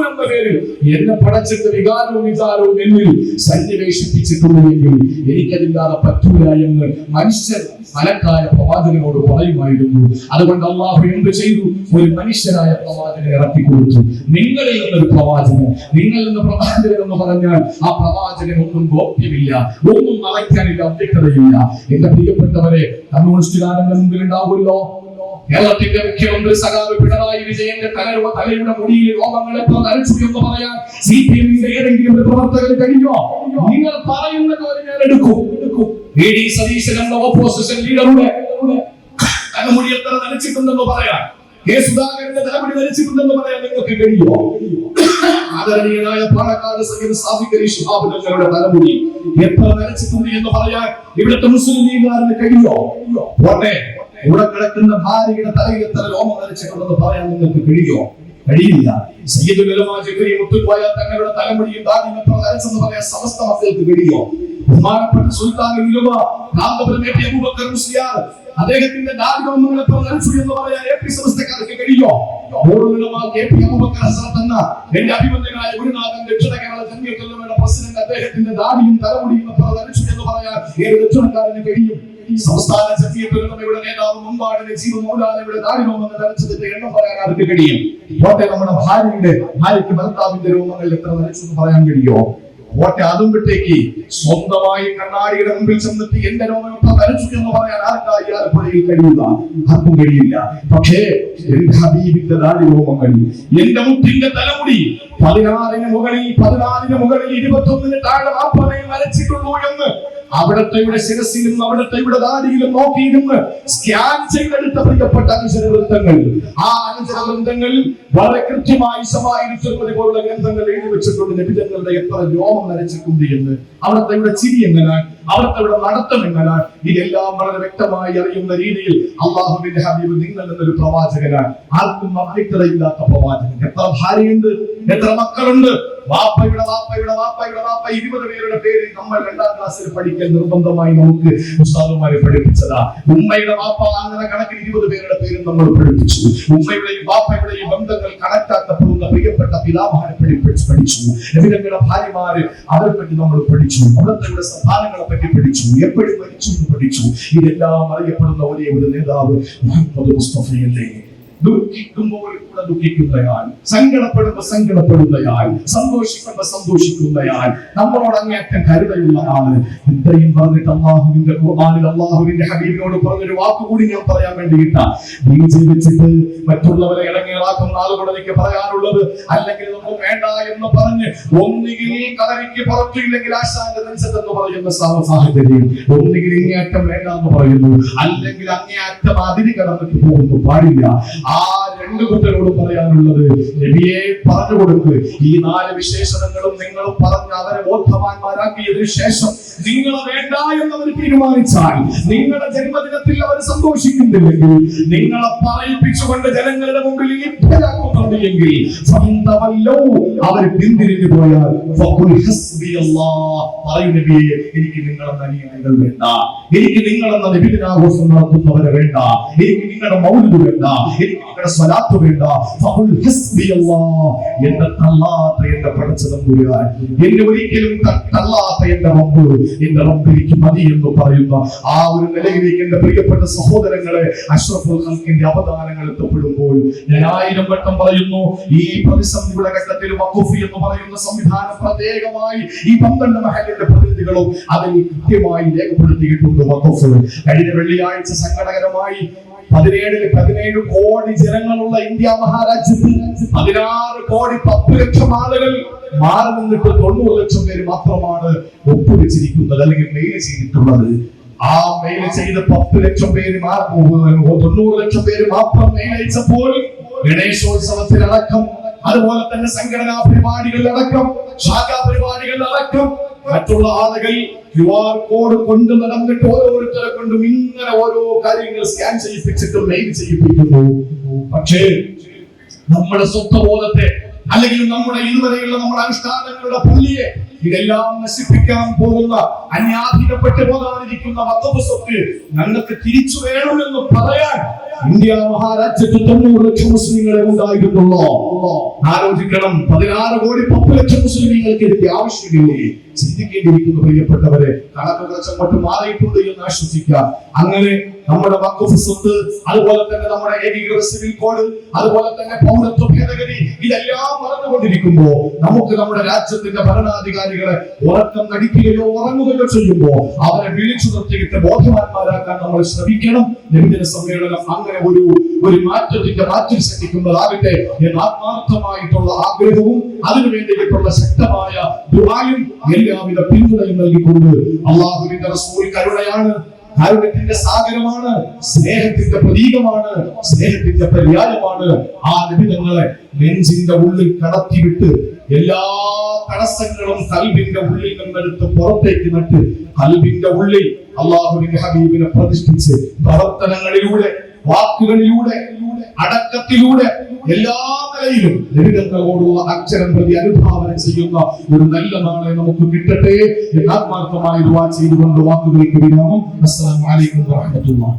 എന്ന പേരിൽ എന്നെ പടച്ചിട്ട് വികാരവും വിചാരവും എന്നിൽ സന്നിവേശിപ്പിച്ചിട്ടുണ്ടെങ്കിൽ എനിക്കതില്ലാതെ പറ്റൂല എന്ന് മനുഷ്യർ മലക്കായ പ്രവാചകനോട് പറയുമായിരുന്നു. അതുകൊണ്ട് അള്ളാഹു എന്ത് ചെയ്തു? ഒരു മനുഷ്യനായ പ്രവാചകനെ ഇറക്കി കൊടുത്തു. നിങ്ങളിൽ നിന്നൊരു പ്രവാചകൻ, നിങ്ങൾ നിന്ന് പ്രവാചകൻ എന്ന് പറഞ്ഞാൽ ആ പ്രവാചകൻ ഒന്നും ഗോപ്യമില്ല, ഒന്നും മറയ്ക്കാനില്ല, അവ്യക്തതയില്ല. എന്റെ പ്രിയപ്പെട്ടവരെ, കമ്മ്യൂണിസ്റ്റുകാരന്റെ മുമ്പിൽ ഉണ്ടാവുമല്ലോ കേരളത്തിന്റെ മുഖ്യമന്ത്രി സഖാവ് പിണറായി വിജയന്റെ തലയുടെ മുടിയിൽ രോമങ്ങളെ നരച്ചു എന്ന് പറയാൻ സിപിഎമ്മിന്റെ ഏതെങ്കിലും പ്രവർത്തകർ കഴിയോ? നിങ്ങൾ പറയുന്ന കാര്യം ഞാൻ എടുക്കും. എ.ഡി. സതീശൻ എന്ന ഓപ്പോസിഷൻ ലീഡറുടെ തലമുടി എത്ര നരച്ചിട്ടുണ്ടെന്ന് പറയാൻ, കെ. സുധാകരന്റെ തലമുടി നരച്ചിട്ടുണ്ടെന്ന് പറയാൻ നിങ്ങൾക്ക് കഴിയോ? ആദരണീയനായ പാണക്കാട് സയ്യിദ് സാദിഖ് അലി ശിഹാബ് തങ്ങളുടെ തലമുടി എത്ര നരച്ചിട്ടുണ്ട് എന്ന് പറയാൻ ഇവിടുത്തെ മുസ്ലിം ലീഗുകാരന് കഴിയോ? പോട്ടെ, ഇവിടെ കിടക്കുന്ന ഭാര്യയുടെ തലയിൽ എത്ര രോമം നരച്ചിട്ടുണ്ടെന്ന് പറയാൻ നിങ്ങൾക്ക് കഴിയോ? കഴിയില്ല. സയ്യിദുൽ ഉലമാ ജിബ്രീൽ മുത്തുക്കോയ തങ്ങളുടെ തലമുടിയും ദാടിയും എത്ര നരച്ചെന്ന് പറയാൻ സമസ്ത മക്കൾക്ക് കഴിയോ? ബഹുമാനപ്പെട്ട സുൽത്താനുൽ ഉലമാ കാന്തപുരം എ.പി. അബൂബക്കർ മുസ്ലിയാർ അദ്ദേഹത്തിന്റെ ദാടി രോമങ്ങൾ എത്ര നരച്ചു എന്ന് പറയാൻ എ.പി. സമസ്തക്കാർക്ക് കഴിയോ? എ.പി. അബൂബക്കർ ഹസരത്ത് എന്ന എന്റെ അഭിമന്യനായ ഗുരുനാഥൻ ദക്ഷിണ കേരള ജംഇയ്യത്തുൽ ഉലമയുടെ പ്രസിഡന്റ് അദ്ദേഹത്തിന്റെ ദാടിയും തലമുടിയും എത്ര നരച്ചു എന്ന് പറയാൻ ഏത് ദക്ഷിണക്കാരന് കഴിയും? സംസ്ഥാന ജംഇയ്യത്തുൽ ഉലമയുടെ നേതാവ് മുമ്പാട് നജീബ് മൗലാനയുടെ ദാടി രോമങ്ങൾ നരച്ചതിന്റെ എണ്ണം പറയാൻ ആർക്ക് കഴിയും? കോട്ടെ, നമ്മുടെ ഭാര്യയ്ക്ക് ഭർത്താവിന്റെ രോമങ്ങൾ എത്ര നരച്ചു എന്ന് പറയാൻ കഴിയോ? കോട്ടെ, അതും വിട്ടേക്ക് സ്വന്തമായി കണ്ണാടിയുടെ മുമ്പിൽ ചെന്നിട്ട് എന്റെ രോമം നരച്ചു എന്ന് പറയാൻ ആർക്കായി ആലപ്പുഴയിൽ കഴിയുക? ആർക്കും കഴിയില്ല. പക്ഷേ എന്റെ ഹബീബിന്റെ ദാടി രോമങ്ങൾ, എന്റെ മുട്ടിന്റെ തലമുടി 14 മുകളിൽ 21 താഴെ മാത്രമേ നരച്ചിട്ടുള്ളൂ എന്ന് അവിടത്തെ ശിരസിലും അവിടത്തെ ദാടിയിലും നോക്കിയിരുന്ന് സ്കാൻ ചെയ്തെടുത്ത പ്രിയപ്പെട്ട അനുചരവൃത്തങ്ങൾ, ആ അനുചരവൃത്തങ്ങൾ വളരെ കൃത്യമായി സമാഹരിച്ചതുപോലെ പോലുള്ള ഗ്രന്ഥങ്ങൾ എഴുതി വെച്ചിട്ടുണ്ട്. നബിതങ്ങളുടെ എത്ര രോമം നരച്ചിട്ടുണ്ട് എന്ന്, അവിടത്തെ ചിരി എങ്ങനാണ്, അവിടത്തെ നടത്തം എങ്ങനാണ്, ഇതെല്ലാം വളരെ വ്യക്തമായി അറിയുന്ന രീതിയിൽ അള്ളാഹുവിന്റെ ഹബീബ് നിങ്ങൾ എന്നൊരു പ്രവാചകനാണ്. ആർക്കും അവ്യക്തതയില്ലാത്ത പ്രവാചകൻ. എത്ര ഭാര്യയുണ്ട്, എത്ര മക്കളുണ്ട്, വാപ്പയുടെ 20 പേരുടെ പേര് നമ്മൾ 2ാം ക്ലാസ്സിൽ പഠിക്കാൻ നിർബന്ധമായി നമുക്ക് ഉസ്താദുമാരെ പഠിപ്പിച്ചതാ. ഉമ്മയുടെ വാപ്പ അങ്ങനെ കണക്കിന് 20 പേരുടെ പേര് നമ്മൾ പഠിപ്പിച്ചു. ഉമ്മയുടെയും വാപ്പയുടെയും ബന്ധങ്ങൾ കണക്കാക്കപ്പെടുന്ന പ്രിയപ്പെട്ട പിതാമഹനെ പഠിച്ചു. നബിതങ്ങളുടെ ഭാര്യമാര് അവരെ പറ്റി നമ്മൾ പഠിച്ചു. അവിടുത്തെ സ്ഥാനങ്ങളെ പറ്റി പഠിച്ചു. എപ്പോഴും മരിച്ചു എന്ന് പഠിച്ചു. ഇതെല്ലാം അറിയപ്പെടുന്ന ഒരേ ഒരു നേതാവ് മുഹമ്മദ് മുസ്തഫയല്ലേ. ദുഃഖിക്കുമ്പോൾ കൂടെ ദുഃഖിക്കുന്നയാൾ, സങ്കടപ്പെടുന്നയാൾ, സന്തോഷിക്കുന്നയാൾ, നമ്മളോട് അങ്ങേയറ്റം കരുതയുള്ള ആള്. ഇത്രയും പറഞ്ഞിട്ട് അള്ളാഹുവിന്റെ ഖുർആനിൽ അള്ളാഹുവിന്റെ ഹബീബിനോട് പറഞ്ഞൊരു വാക്കുകൂടി ഞാൻ പറയാൻ വേണ്ടിയിട്ടാ. നീ ജീവിച്ചിട്ട് മറ്റുള്ളവരെ ഇടങ്ങേറാക്കുന്ന ആളുകളോട് എനിക്ക് പറയാനുള്ളത്, അല്ലെങ്കിൽ നമ്മൾ വേണ്ട എന്ന് പറഞ്ഞ് ഒന്നുകിൽ കളരിക്ക് പുറത്തില്ലെങ്കിൽ ആശാന്റെ നെഞ്ചത്തെന്ന് പറയുന്ന സാഹചര്യം, ഒന്നുകിൽ ഇങ്ങേയറ്റം വേണ്ട എന്ന് പറയുന്നു, അല്ലെങ്കിൽ അങ്ങേയറ്റം അതിരി കടന്നിട്ട് പോകുന്നു. പാടില്ല. ആ 2 കൂട്ടരോട് പറയാനുള്ളത്, നബിയെ പറഞ്ഞു കൊടുക്ക്, ഈ 4 വിശേഷണങ്ങളും നിങ്ങളും പറഞ്ഞ് അവരെ ബോധവാന്മാരാക്കിയതിനു ശേഷം നിങ്ങളെ വേണ്ട എന്നവർ തീരുമാനിച്ചാൽ, നിങ്ങളുടെ ജന്മദിനത്തിൽ അവർ സന്തോഷിക്കുന്നില്ലെങ്കിൽ, നിങ്ങളെ പറയിപ്പിച്ചുകൊണ്ട് ജനങ്ങളുടെ മുമ്പിൽ ലഭ്യരാക്കുന്നുണ്ട് എങ്കിൽ, അവർ പിന്തിരിഞ്ഞു പോയാൽ പറയൂ, നബിയെ എനിക്ക് നിങ്ങളെന്ന അനിയങ്ങൾ വേണ്ട, എനിക്ക് നിങ്ങളെന്ന നബിദിനാഘോഷം നടത്തുന്നവരെ വേണ്ട, എനിക്ക് നിങ്ങളുടെ മൗലിദ് വേണ്ട, എനിക്ക് നിങ്ങളുടെ സ്വലാത്ത് വേണ്ട. എന്റെ തള്ളാത്ത എന്റെ പടച്ചതമ്പുരാൻ, എന്നെ ഒരിക്കലും തള്ളാത്ത എന്റെ റബ്ബ്, എന്റെ റബ്ബ് എനിക്ക് മതി എന്ന് പറയുന്ന ആ ഒരു നിലയിലേക്ക് എന്റെ പ്രിയപ്പെട്ട സഹോദരങ്ങളെ അഷ്റഫുൽ ഖൽഖിന്റെ അവദാനങ്ങൾ എത്തപ്പെടുമ്പോൾ ഞാൻ 1000 വട്ടം പറയുന്നു, ഈ പ്രതിസന്ധിയുടെ ഘട്ടത്തിൽ വഖഫ് എന്ന് പറയുന്ന സംവിധാനം പ്രത്യേകമായി ഈ 12 മഹല്ലിന്റെ പ്രതിനിധികളും അതിൽ കൃത്യമായി രേഖപ്പെടുത്തിയിട്ടുണ്ട്. വഖഫ് കഴിഞ്ഞ വെള്ളിയാഴ്ച സങ്കടകരമായി 17 കോടി ജനങ്ങളുള്ള ഇന്ത്യ മഹാരാജ്യത്തിൽ 16 കോടി 10 ലക്ഷം ആളുകൾ മാറി നിന്നിട്ട് 90 ലക്ഷം പേര് മാത്രമാണ് ഒപ്പുവെച്ചിരിക്കുന്നത്, അല്ലെങ്കിൽ മെയിൽ ചെയ്തിട്ടുള്ളത്. ആ മെയിൽ ചെയ്ത് 10 ലക്ഷം പേര് 90 ലക്ഷം പേര് മാത്രം മെയിൽ അയച്ചപ്പോൾ ഗണേശോത്സവത്തിലടക്കം, അതുപോലെ തന്നെ സംഘടനാ പരിപാടികളിലടക്കം, ശാഖാ പരിപാടികളിലടക്കം മറ്റുള്ള ആളുകൾ QR കോഡ് കൊണ്ട് നടന്നിട്ട് ഓരോരുത്തരെ കൊണ്ടും ഇങ്ങനെ ഓരോ കാര്യങ്ങൾ സ്കാൻ ചെയ്യിപ്പിച്ചിട്ട് മെയിൽ ചെയ്യിപ്പിക്കുന്നു. പക്ഷേ നമ്മുടെ സ്വത്വബോധത്തെ, അല്ലെങ്കിൽ നമ്മുടെ ഇതുവരെയുള്ള നമ്മുടെ അനുഷ്ഠാനങ്ങളുടെ പള്ളിയെ ഇതെല്ലാം നശിപ്പിക്കാൻ പോകുന്ന അന്യാധീനപ്പെട്ടു പോകാനിരിക്കുന്ന വഖഫ് സ്വത്ത് ഞങ്ങൾക്ക് തിരിച്ചു വേണമെന്ന് പറയാൻ ഇന്ത്യ മഹാരാജ്യത്ത് 90 ലക്ഷം മുസ്ലിങ്ങളെ ഉണ്ടായിരുന്നുള്ളൂ. ആലോചിക്കണം, 16 കോടി 10 ലക്ഷം മുസ്ലിങ്ങൾക്ക് ഇതിന്റെ ആവശ്യമില്ലേ? ചിന്തിക്കേണ്ടിയിരിക്കുന്നു പ്രിയപ്പെട്ടവരെ. കണക്കുകൾ അങ്ങോട്ട് മാറിയിട്ടുണ്ട് എന്ന് ആശ്വസിക്കാം. അങ്ങനെ നമ്മുടെ വഖഫ് സ്വത്ത്, അതുപോലെ തന്നെ നമ്മുടെ ഏകീകൃത സിവിൽ കോഡ്, അതുപോലെ തന്നെ പൗരത്വ ഭേദഗതി, ഇതെല്ലാം മറന്നുകൊണ്ടിരിക്കുമ്പോ നമുക്ക് നമ്മുടെ രാജ്യത്തിന്റെ ഭരണാധികാരികളെ ഉറക്കം നടിക്കുകയോ ഉറങ്ങുകയോ ചെയ്യുമ്പോ അവരെ വിളിച്ചു നിർത്തിയിട്ട് ബോധവാന്മാരാക്കാൻ നമ്മൾ ശ്രമിക്കണം. നബിദിന സമ്മേളനം അങ്ങനെ ഒരു മാറ്റത്തിന്റെ മാറ്റിൽ ശ്രമിക്കുന്നതാകട്ടെ എന്ന് ആത്മാർത്ഥമായിട്ടുള്ള ആഗ്രഹവും അതിനു വേണ്ടിയിട്ടുള്ള ശക്തമായ ദുആയും എല്ലാവിധ പിന്തുണയും നൽകിക്കൊണ്ട്, അല്ലാഹുവിന്റെ റസൂൽ കരുണയാണ്, കാരുണ്യത്തിന്റെ സാഗരമാണ്, സ്നേഹത്തിന്റെ പ്രതീകമാണ്, സ്നേഹത്തിന്റെ പര്യായമാണ്. ആ നിബിധങ്ങളെ നെഞ്ചിന്റെ ഉള്ളിൽ കടത്തിവിട്ട് എല്ലാ തടസ്സങ്ങളും കൽബിന്റെ ഉള്ളിൽ നിന്നെടുത്ത് പുറത്തേക്ക് നട്ട് കൽബിന്റെ ഉള്ളിൽ അല്ലാഹുവിന്റെ ഹബീബിനെ പ്രതിഷ്ഠിച്ച് പ്രവർത്തനങ്ങളിലൂടെ, വാക്കുകളിലൂടെ, അടക്കത്തിലൂടെ എല്ലാ നിലയിലും നിബിധങ്ങളോടുള്ള അക്ഷരം പ്രതി അനുഭാവന ചെയ്യുന്ന ഒരു നല്ല നാളെ നമുക്ക് കിട്ടട്ടെ എന്ന് ആത്മാർത്ഥമായി ദുആ ചെയ്തുകൊണ്ട് വാക്കുകൾക്ക് വിരാമം. അസ്സലാമു അലൈക്കും വറഹ്മത്തുള്ളാഹി.